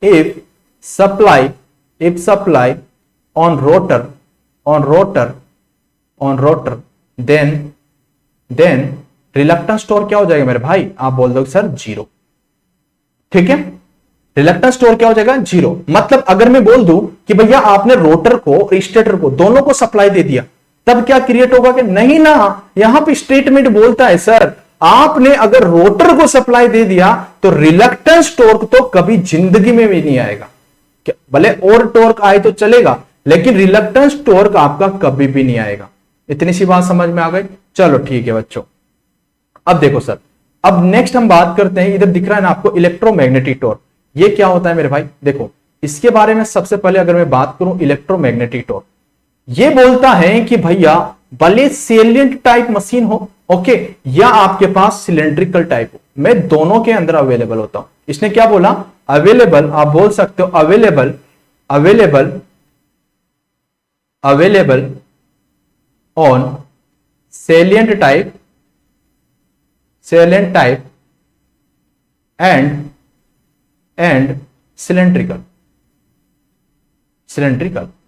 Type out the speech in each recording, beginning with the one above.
if supply on rotor then reluctance torque क्या हो जाएगा मेरे भाई, आप बोल दो सर जीरो। ठीक है, रिलक्टेंस टॉर्क क्या हो जाएगा, जीरो। मतलब अगर मैं बोल दूं कि भैया आपने रोटर को और स्टेटर को दोनों को सप्लाई दे दिया, तब क्या क्रिएट होगा कि नहीं ना, यहां पे स्टेटमेंट बोलता है सर आपने अगर रोटर को सप्लाई दे दिया तो रिलक्टेंस टॉर्क तो कभी जिंदगी में भी नहीं आएगा। भले और टॉर्क आए तो चलेगा, लेकिन रिलक्टेंस टॉर्क आपका कभी भी नहीं आएगा। इतनी सी बात समझ में आ गई। चलो ठीक है बच्चों, अब देखो सर, अब नेक्स्ट हम बात करते हैं, इधर दिख रहा है ना आपको इलेक्ट्रोमैग्नेटिक टॉर्क। ये क्या होता है मेरे भाई, देखो इसके बारे में सबसे पहले अगर मैं बात करूं इलेक्ट्रोमैग्नेटिक टॉर्क, ये बोलता है कि भैया भले सेलिएंट टाइप मशीन हो, ओके, या आपके पास सिलेंड्रिकल टाइप हो, मैं दोनों के अंदर अवेलेबल होता हूं। इसने क्या बोला, अवेलेबल, आप बोल सकते हो available on salient type and cylindrical.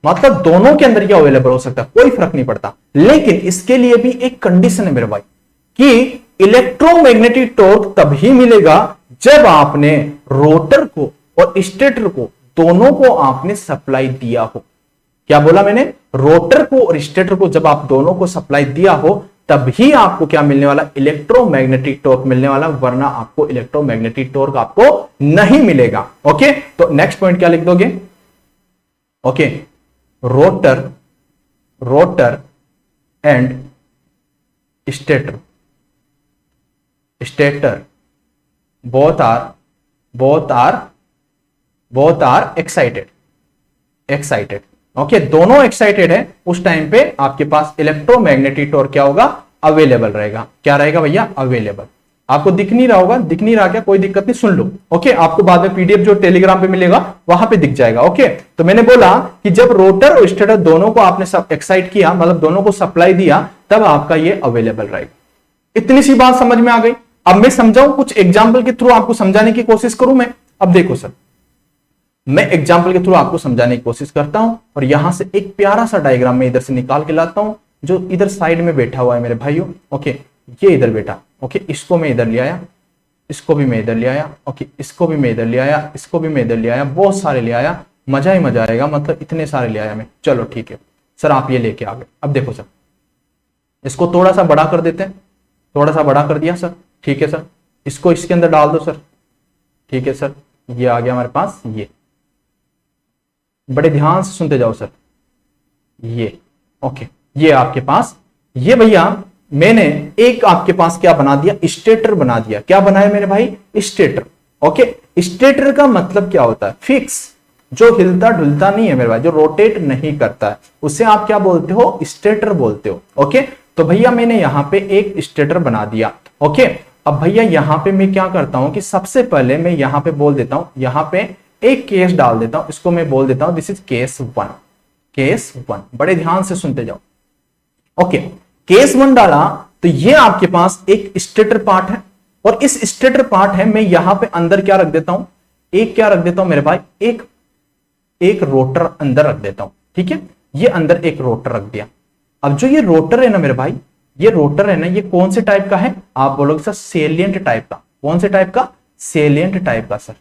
मतलब दोनों के अंदर क्या अवेलेबल हो सकता है, कोई फर्क नहीं पड़ता। लेकिन इसके लिए भी एक कंडीशन है मेरे भाई कि इलेक्ट्रोमैग्नेटिक टॉर्क तभी मिलेगा जब आपने रोटर को और स्टेटर को दोनों को आपने सप्लाई दिया हो। क्या बोला मैंने, रोटर को और स्टेटर को जब आप दोनों को सप्लाई दिया हो तभी आपको क्या मिलने वाला, इलेक्ट्रोमैग्नेटिक टॉर्क मिलने वाला, वरना आपको इलेक्ट्रोमैग्नेटिक टॉर्क आपको नहीं मिलेगा। ओके, तो नेक्स्ट पॉइंट क्या लिख दोगे, okay, rotor and stator both are excited। Okay, दोनों एक्साइटेड है, उस टाइम पे आपके पास इलेक्ट्रोमैग्नेटिक टॉर्क क्या होगा, अवेलेबल रहेगा। क्या रहेगा भैया, अवेलेबल। आपको दिख नहीं रहा होगा, दिख नहीं रहा क्या, कोई दिक्कत नहीं, सुन लो। ओके, आपको बाद में पीडीएफ जो टेलीग्राम पे मिलेगा वहां पे दिख जाएगा। ओके, तो मैंने बोला कि जब रोटर और स्टेटर दोनों को आपने सब एक्साइट किया, मतलब दोनों को सप्लाई दिया, तब आपका ये अवेलेबल रहेगा। इतनी सी बात समझ में आ गई। अब मैं समझाऊं, कुछ एग्जाम्पल के थ्रू आपको समझाने की कोशिश करूं मैं। अब देखो सर, मैं एग्जाम्पल के थ्रू आपको समझाने की कोशिश करता हूं, और यहां से एक प्यारा सा डायग्राम में इधर से निकाल के लाता हूं, जो इधर साइड में बैठा हुआ है मेरे भाइयों। ओके, ये इधर बैठा, ओके, इसको मैं इधर ले आया, इसको भी मैं इधर ले आया, ओके, इसको भी मैं इधर ले आया, इसको भी मैं इधर ले आया, बहुत सारे ले आया, मजा ही मजा आएगा, मतलब इतने सारे ले आया मैं। चलो ठीक है सर, आप ये लेके आ गए। अब देखो सर, इसको थोड़ा सा बड़ा कर देते हैं, थोड़ा सा बड़ा कर दिया सर, ठीक है सर, इसको इसके अंदर डाल दो सर, ठीक है सर, ये आ गया हमारे पास। ये बड़े ध्यान से सुनते जाओ सर, ये ओके, ये आपके पास, ये भैया मैंने एक आपके पास क्या बना दिया, स्टेटर बना दिया। क्या बनाया मेरे भाई, स्टेटर। ओके, स्टेटर का मतलब क्या होता है, फिक्स, जो हिलता डुलता नहीं है मेरे भाई, जो रोटेट नहीं करता है, उसे आप क्या बोलते हो, स्टेटर बोलते हो। ओके, तो भैया मैंने यहां पे एक स्टेटर बना दिया। ओके, अब भैया यहां पे मैं क्या करता हूं कि सबसे पहले मैं यहां पे बोल देता हूं, यहां पे एक केस डाल देता हूं, इसको मैं बोल देता हूं दिस इज केस 1। केस 1, बड़े ध्यान से सुनते जाओ। ओके, केस 1 डाला तो ये आपके पास एक स्टेटर पार्ट है, और इस स्टेटर पार्ट है, मैं यहां पे अंदर क्या रख देता हूं, एक क्या रख देता हूं मेरे भाई, एक रोटर अंदर रख देता हूं। ठीक है, ये अंदर एक रोटर रख दिया। अब जो ये रोटर है ना मेरे भाई, ये रोटर है ना, ये कौन से टाइप का है, आप बोलोगे सर सेलिएंट टाइप का। कौन से टाइप का, सेलिएंट टाइप का सर।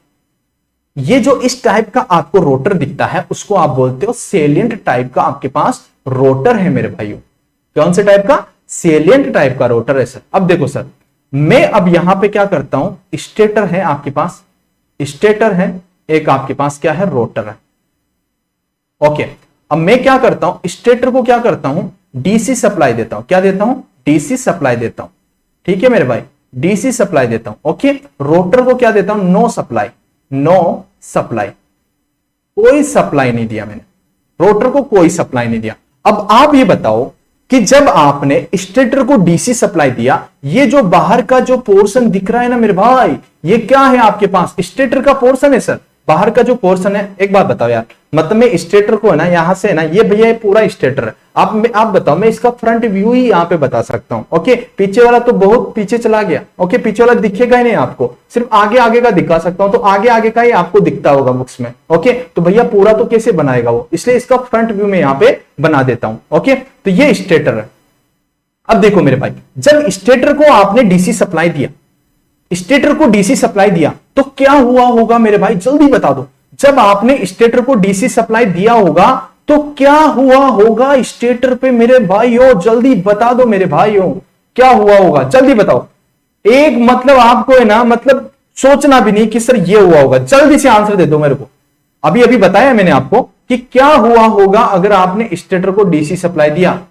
ये जो इस टाइप का आपको रोटर दिखता है, उसको आप बोलते हो सेलिएंट टाइप का आपके पास रोटर है मेरे भाइयों। कौन से टाइप का, सेलिएंट टाइप का रोटर है सर। अब देखो सर, मैं अब यहां पे क्या करता हूं, स्टेटर है आपके पास, स्टेटर है, एक आपके पास क्या है, रोटर है। ओके, अब मैं क्या करता हूं, स्टेटर को क्या करता हूं, डीसी सप्लाई देता हूं। क्या देता हूं, डीसी सप्लाई देता हूं। ठीक है मेरे भाई, डीसी सप्लाई देता हूं। ओके, रोटर को क्या देता हूं, नो सप्लाई, नो सप्लाई, कोई सप्लाई नहीं दिया मैंने, रोटर को कोई सप्लाई नहीं दिया। अब आप ये बताओ कि जब आपने स्टेटर को डीसी सप्लाई दिया, ये जो बाहर का जो पोर्शन दिख रहा है ना मेरे भाई, ये क्या है आपके पास, स्टेटर का पोर्शन है सर। बाहर का जो पोर्शन है, एक बात बताओ यार, मतलब मैं स्टेटर को है ना यहां से है ना, ये भैया पूरा स्टेटर है। आप बताओ, मैं इसका फ्रंट व्यू ही यहाँ पे बता सकता हूँ। ओके, पीछे वाला तो बहुत पीछे चला गया। ओके, पीछे वाला दिखेगा ही नहीं आपको, सिर्फ आगे आगे का दिखा सकता हूँ, तो आगे आगे का ही आपको दिखता होगा बुक्स में। ओके, तो भैया पूरा तो कैसे बनाएगा वो, इसलिए इसका फ्रंट व्यू में यहाँ पे बना देता हूं। ओके, तो ये स्टेटर है। अब देखो मेरे भाई, जब स्टेटर को आपने डीसी सप्लाई दिया, स्टेटर को डीसी सप्लाई दिया, तो क्या हुआ होगा मेरे भाई, जल्दी बता दो। जब आपने स्टेटर को डीसी सप्लाई दिया होगा तो क्या हुआ होगा स्टेटर पे मेरे भाइयों, जल्दी बता दो मेरे भाइयों, क्या हुआ होगा, जल्दी बताओ। एक मतलब आपको है ना, मतलब सोचना भी नहीं कि सर ये हुआ होगा, जल्दी से आंसर दे दो मेरे को। अभी अभी बताया मैंने आपको कि क्या हुआ होगा अगर आपने स्टेटर को डीसी सप्लाई दिया।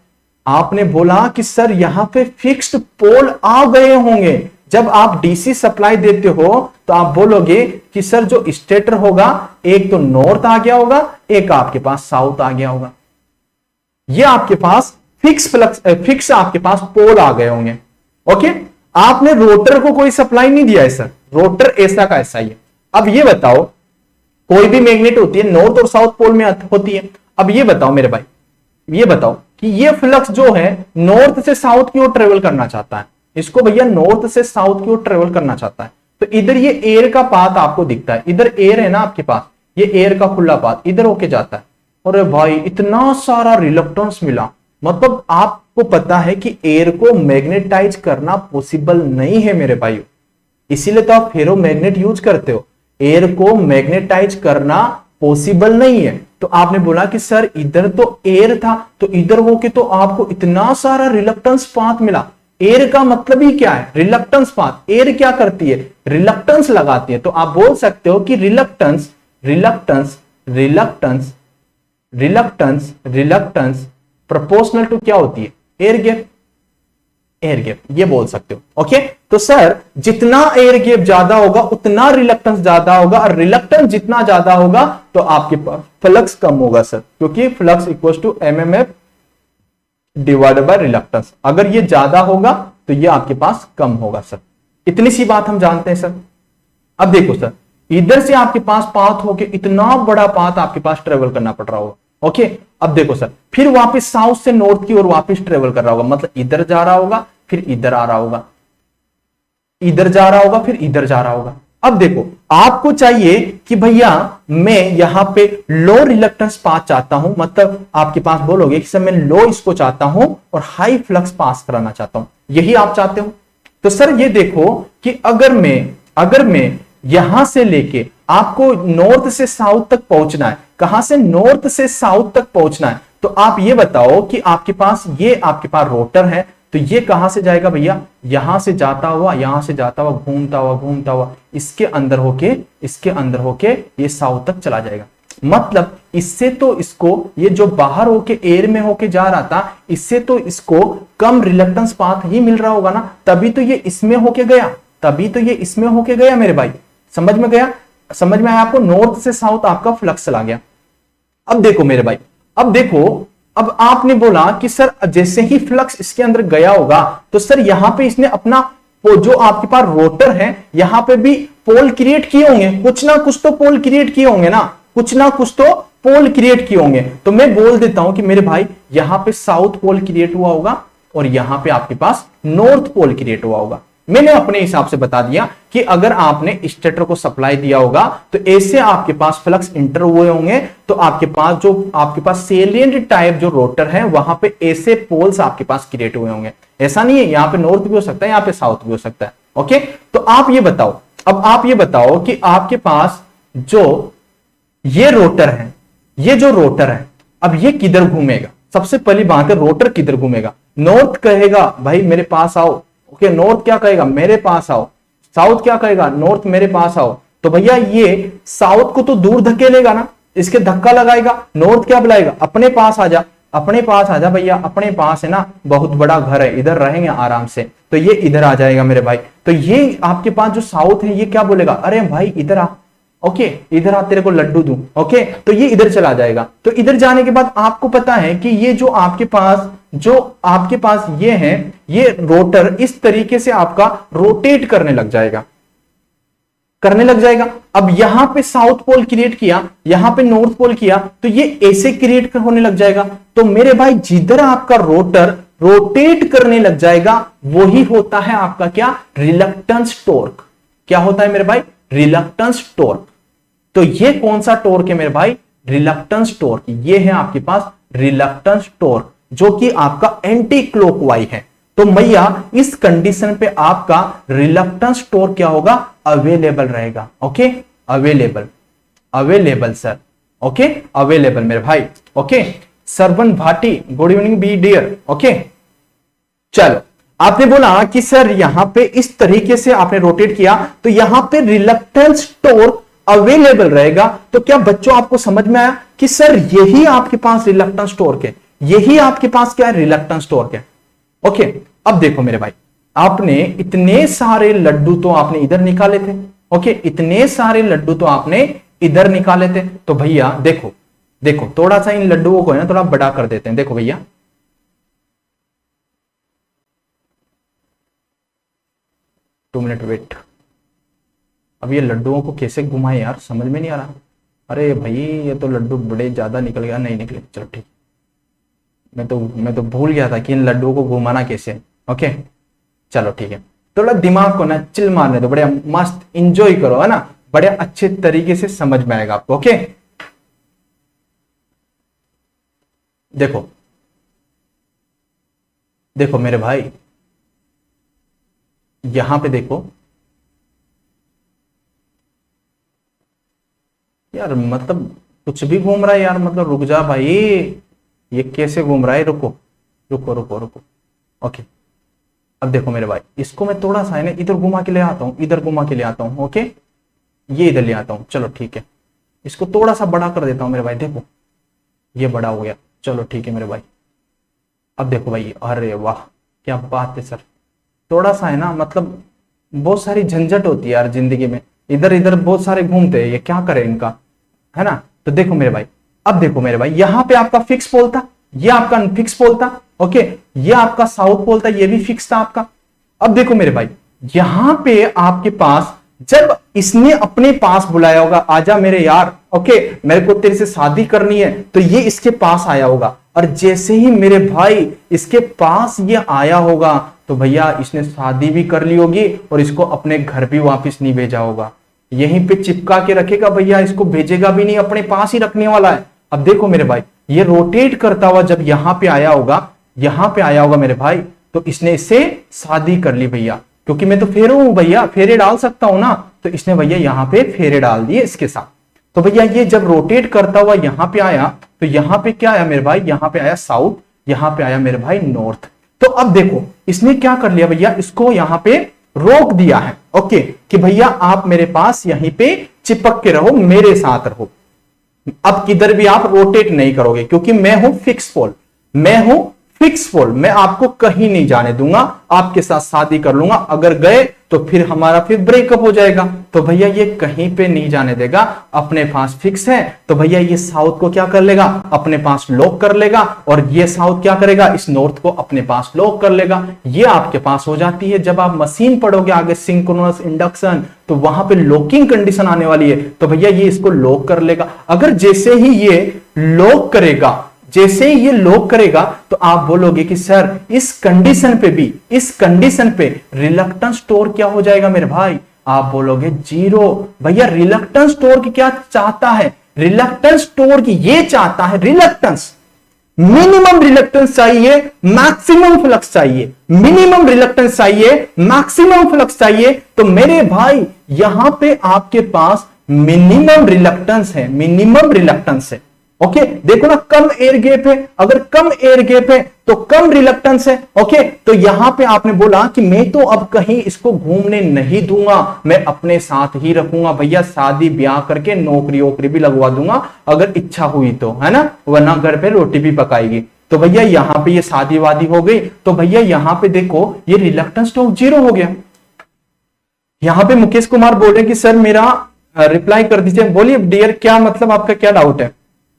आपने बोला कि सर यहां पे फिक्स्ड पोल आ गए होंगे। जब आप डीसी सप्लाई देते हो तो आप बोलोगे कि सर जो स्टेटर होगा, एक तो नॉर्थ आ गया होगा, एक आपके पास साउथ आ गया होगा। ये आपके पास फिक्स आपके पास पोल आ गए होंगे। ओके, आपने रोटर को कोई सप्लाई नहीं दिया है सर, रोटर ऐसा का ऐसा ही है। अब ये बताओ, कोई भी मैग्नेट होती है नॉर्थ और साउथ पोल में होती है। अब ये बताओ मेरे भाई, ये बताओ कि ये फ्लक्स जो है नॉर्थ से साउथ की ओर ट्रेवल करना चाहता है, इसको भैया नॉर्थ से साउथ की ओर ट्रेवल करना चाहता है। तो इधर ये एयर का पाथ आपको दिखता है, इधर एयर है ना आपके पास, ये एयर का खुला पाथ इधर होके जाता है। अरे भाई इतना सारा रिलक्टेंस मिला, मतलब आपको पता है कि एयर को मैग्नेटाइज करना पॉसिबल नहीं है मेरे भाई, इसीलिए तो आप फेरोमैग्नेट यूज करते हो। एयर को मैग्नेटाइज करना पॉसिबल नहीं है। तो आपने बोला कि सर इधर तो एयर था, तो इधर होके तो आपको इतना सारा रिलक्टेंस पाथ मिला। एयर का मतलब ही क्या है, रिलक्टेंस पाथ। एयर क्या करती है, रिलक्टेंस लगाती है। तो आप बोल सकते हो कि reluctance reluctance reluctance reluctance reluctance proportional to क्या होती है, एयर गैप। एयर गैप ये बोल सकते हो। ओके, तो सर जितना एयर गैप ज्यादा होगा उतना रिलक्टेंस ज्यादा होगा, और रिलक्टेंस जितना ज्यादा होगा तो आपके पास फ्लक्स कम होगा सर, क्योंकि flux equal to MMF divided by reluctance. अगर ये ज्यादा होगा तो ये आपके पास कम होगा सर। इतनी सी बात हम जानते हैं सर। अब देखो सर, इधर से आपके पास पाथ होके इतना बड़ा पाथ आपके पास ट्रेवल करना पड़ रहा होगा। ओके, अब देखो सर, फिर वापस साउथ से नॉर्थ की ओर वापस ट्रेवल कर रहा होगा, मतलब इधर जा रहा होगा फिर इधर आ रहा होगा, इधर जा रहा होगा फिर इधर जा रहा होगा। अब देखो, आपको चाहिए कि भैया मैं यहां पे लो रिलक्टेंस पाथ चाहता हूं, मतलब आपके पास बोलोगे कि सर मैं लो इसको चाहता हूं और हाई फ्लक्स पास कराना चाहता हूं, यही आप चाहते हो। तो सर ये देखो कि अगर मैं यहां से लेके आपको नॉर्थ से साउथ तक पहुंचना है, कहां से, नॉर्थ से साउथ तक पहुंचना है, तो आप ये बताओ कि आपके पास रोटर है, तो ये कहां से जाएगा भैया, यहां से जाता हुआ, यहां से जाता हुआ, घूमता हुआ इसके अंदर होके ये साउथ तक चला जाएगा। मतलब इससे तो इसको, ये जो बाहर होके एयर में होके जा रहा था, इससे तो इसको कम रिलक्टेंस पाथ ही मिल रहा होगा ना, तभी तो ये इसमें होके गया मेरे भाई। समझ में गया, समझ में आया आपको, नॉर्थ से साउथ आपका फ्लक्स चला गया। अब देखो मेरे भाई, अब आपने बोला कि सर जैसे ही फ्लक्स इसके अंदर गया होगा तो सर यहां पे इसने अपना जो आपके पास रोटर है यहां पे भी पोल क्रिएट किए होंगे, कुछ ना कुछ तो पोल क्रिएट किए होंगे ना, तो मैं बोल देता हूं कि मेरे भाई यहां पे साउथ पोल क्रिएट हुआ होगा और यहां पे आपके पास नॉर्थ पोल क्रिएट हुआ होगा। मैंने अपने हिसाब से बता दिया कि अगर आपने स्टेटर को सप्लाई दिया होगा तो ऐसे आपके पास फ्लक्स इंटर हुए होंगे, तो आपके पास सेलिएंट टाइप जो रोटर है वहां पे ऐसे पोल्स आपके पास क्रिएट हुए होंगे। ऐसा नहीं है, यहां पे नॉर्थ भी हो सकता है, यहां पे साउथ भी हो सकता है। ओके, तो आप ये बताओ कि आपके पास जो ये रोटर है, अब ये किधर घूमेगा। सबसे पहली बात है, रोटर किधर घूमेगा, नॉर्थ कहेगा भाई मेरे पास आओ। ओके, नॉर्थ क्या कहेगा, मेरे पास आओ। साउथ क्या कहेगा, नॉर्थ मेरे पास आओ। तो भैया ये साउथ को तो दूर धकेलेगा ना, इसके धक्का लगाएगा। नॉर्थ क्या बुलाएगा, अपने पास आ जा भैया, अपने पास है ना, बहुत बड़ा घर है, इधर रहेंगे आराम से। तो ये इधर आ जाएगा मेरे भाई। तो ये आपके पास जो साउथ है ये क्या बोलेगा, अरे भाई इधर आ, ओके इधर आ, तेरे को लड्डू दूं। ओके, तो ये इधर चला जाएगा। तो इधर जाने के बाद आपको पता है कि ये जो आपके पास ये है, ये रोटर इस तरीके से आपका रोटेट करने लग जाएगा। करने लग जाएगा। अब यहां पे साउथ पोल क्रिएट किया, यहां पे नॉर्थ पोल किया, तो ये ऐसे क्रिएट होने लग जाएगा। तो मेरे भाई जिधर आपका रोटर रोटेट करने लग जाएगा वही होता है आपका क्या, रिलक्टेंस टॉर्क। क्या होता है मेरे भाई, रिलक्टेंस टॉर्क। तो ये कौन सा टॉर्क है मेरे भाई, रिलक्टेंस टॉर्क। ये है आपके पास रिलक्टेंस टॉर्क, जो कि आपका एंटी क्लॉकवाइज है। तो भैया इस कंडीशन पे आपका रिलक्टेंस टॉर्क क्या होगा, अवेलेबल रहेगा। Okay, available, available sir, okay, available मेरे भाई। Okay, Sarvan Bhati, good evening B dear. Okay, चलो आपने बोला कि सर यहां पे इस तरीके से आपने रोटेट किया तो यहां पे रिलक्टेंस टॉर्क अवेलेबल रहेगा। तो क्या बच्चों आपको समझ में आया कि सर यही आपके पास रिलक्टेंस टॉर्क है, यही आपके पास क्या है, रिलक्टेंस टॉर्क है। ओके, अब देखो मेरे भाई, आपने इतने सारे लड्डू तो आपने इधर निकाले थे। ओके, इतने सारे लड्डू तो आपने इधर निकाले थे। तो भैया देखो देखो, थोड़ा सा इन लड्डुओं को है ना थोड़ा बड़ा कर देते हैं। देखो भैया, टू मिनट वेट। अब ये लड्डुओं को कैसे घुमाए यार, समझ में नहीं आ रहा। अरे भाई ये तो लड्डू बड़े ज्यादा निकल गया, नहीं निकले, चलो ठीक। मैं तो भूल गया था कि इन लड्डुओं को घुमाना कैसे है। ओके, चलो ठीक है। थोड़ा दिमाग को ना चिल मारने दो, बढ़िया मस्त इंजॉय करो, है ना, बड़े अच्छे तरीके से समझ में आएगा आपको। ओके, देखो देखो मेरे भाई, यहां पे देखो यार, मतलब कुछ भी घूम रहा है यार, मतलब रुक जा भाई, ये कैसे घूम रहा है, रुको रुको रुको रुको। ओके, अब देखो मेरे भाई, इसको मैं थोड़ा सा है ना इधर घुमा के ले आता हूं, इधर घुमा के ले आता हूं। ओके, ये इधर ले आता हूं, चलो ठीक है। इसको थोड़ा सा बड़ा कर देता हूं मेरे भाई, देखो ये बड़ा हो गया, चलो ठीक है मेरे भाई। अब देखो भाई, अरे वाह क्या बात है सर। थोड़ा सा है ना, मतलब बहुत सारी झंझट होती है यार जिंदगी में, इधर इधर बहुत सारे घूमते हैं, ये क्या करें इनका, है ना। तो देखो मेरे भाई, अब देखो मेरे भाई, यहां पे आपका फिक्स पोल था, ये आपका अनफिक्स पोल था। ओके, ये आपका साउथ पोल था, ये भी फिक्स था आपका। अब देखो मेरे भाई, यहां पे आपके पास जब इसने अपने पास बुलाया होगा, आजा मेरे यार, ओके मेरे को तेरे से शादी करनी है, तो ये इसके पास आया होगा। और जैसे ही मेरे भाई इसके पास ये आया होगा तो भैया इसने शादी भी कर ली होगी और इसको अपने घर भी वापस नहीं भेजा होगा, यहीं पे चिपका के रखेगा भैया, इसको भेजेगा भी नहीं, अपने पास ही रखने वाला है। अब देखो मेरे भाई, ये रोटेट करता हुआ जब यहां पे आया होगा, यहां पे आया होगा मेरे भाई, तो इसने इससे शादी कर ली भैया, क्योंकि मैं तो फेरे हूं भैया, फेरे डाल सकता हूं ना, तो इसने भैया यहां पे फेरे डाल दिए इसके साथ। तो भैया ये जब रोटेट करता हुआ यहां पे आया तो यहां पे क्या आया मेरे भाई, यहां पे आया साउथ, यहां पे आया मेरे भाई नॉर्थ। तो अब देखो इसने क्या कर लिया भैया, इसको यहां पे रोक दिया है। ओके, कि भैया आप मेरे पास यहीं पे चिपक के रहो, मेरे साथ रहो, अब किधर भी आप रोटेट नहीं करोगे, क्योंकि मैं हूं फिक्स पोल, मैं हूं फिक्स पोल, मैं आपको कहीं नहीं जाने दूंगा, आपके साथ शादी कर लूंगा, अगर गए तो फिर हमारा फिर ब्रेकअप हो जाएगा। तो भैया ये कहीं पे नहीं जाने देगा, अपने पास फिक्स है। तो भैया ये साउथ को क्या कर लेगा, अपने पास लॉक कर लेगा, और ये साउथ क्या करेगा, इस नॉर्थ को अपने पास लॉक कर लेगा। ये आपके पास हो जाती है। जब आप मशीन पढ़ोगे आगे सिंक्रोनस इंडक्शन, तो वहां पे लॉकिंग कंडीशन आने वाली है, तो भैया ये इसको लॉक कर लेगा। अगर जैसे ही ये लॉक करेगा, जैसे ही ये लॉक करेगा, तो आप बोलोगे कि सर इस कंडीशन पे भी, इस कंडीशन पे रिलक्टेंस टॉर्क क्या हो जाएगा मेरे भाई, आप बोलोगे जीरो। भैया रिलक्टेंस टॉर्क क्या चाहता है, रिलक्टेंस टॉर्क ये चाहता है, रिलक्टेंस मिनिमम रिलक्टेंस चाहिए, मैक्सिमम फ्लक्स चाहिए, मिनिमम रिलक्टेंस चाहिए, मैक्सिमम फ्लक्स चाहिए। तो मेरे भाई यहां पे आपके पास मिनिमम रिलक्टेंस है, मिनिमम रिलक्टेंस है। ओके, देखो ना कम एयर गैप है, अगर कम एयर गैप है तो कम रिलक्टेंस है। ओके, तो यहां पे आपने बोला कि मैं तो अब कहीं इसको घूमने नहीं दूंगा, मैं अपने साथ ही रखूंगा भैया, शादी ब्याह करके नौकरी वोकरी भी लगवा दूंगा अगर इच्छा हुई तो, है ना, वरना घर पे रोटी भी पकाएगी। तो भैया यहां पे ये शादी वादी हो गई, तो भैया यहां पे देखो ये रिलक्टेंस तो जीरो हो गया। यहां पे मुकेश कुमार बोल रहे हैं कि सर मेरा रिप्लाई कर दीजिए। बोलिए डियर, क्या मतलब आपका क्या डाउट है?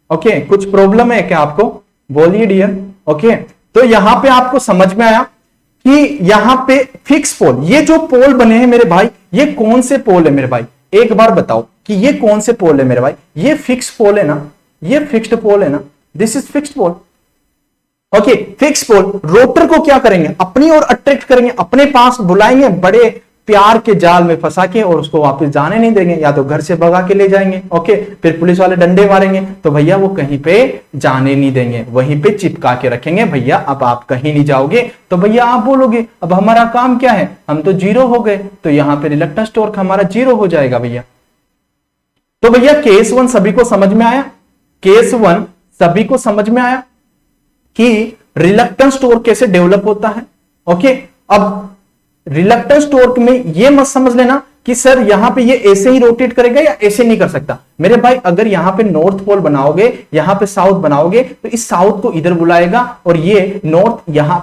ओके, कुछ प्रॉब्लम है क्या आपको, बोलिए डियर। ओके, तो यहां पे आपको समझ में आया कि यहां पे फिक्स पोल, ये जो पोल बने हैं मेरे भाई, ये कौन से पोल है मेरे भाई, एक बार बताओ कि ये कौन से पोल है मेरे भाई, ये फिक्स पोल है ना, ये फिक्स्ड पोल है ना, this is fixed pole. Okay, fix pole. Rotor को क्या करेंगे, अपनी ओर अट्रैक्ट करेंगे, अपने पास बुलाएंगे, बड़े प्यार के जाल में फंसा के, और उसको वापस जाने नहीं देंगे, या तो घर से भगा के ले जाएंगे। ओके, फिर पुलिस वाले डंडे मारेंगे तो भैया वो कहीं पे जाने नहीं देंगे, वहीं पे चिपका के रखेंगे, भैया अब आप कहीं नहीं जाओगे। तो भैया आप बोलोगे अब हमारा काम क्या है, हम तो जीरो हो गए, तो यहां पे रिलक्टेंस टॉर्क हमारा जीरो हो जाएगा भैया। तो भैया केस 1 सभी को समझ में आया, केस 1 सभी को समझ में आया कि रिलक्टेंस टॉर्क कैसे डेवलप होता है। ओके, अब रिलक्टेंस टॉर्क में ये मत समझ लेना कि सर यहां पे ये ऐसे ही रोटेट करेगा या ऐसे नहीं कर सकता। मेरे भाई अगर यहां पे नॉर्थ पोल बनाओगे, यहां पे साउथ बनाओगे, तो इस साउथ को इधर बुलाएगा और ये नॉर्थ यहां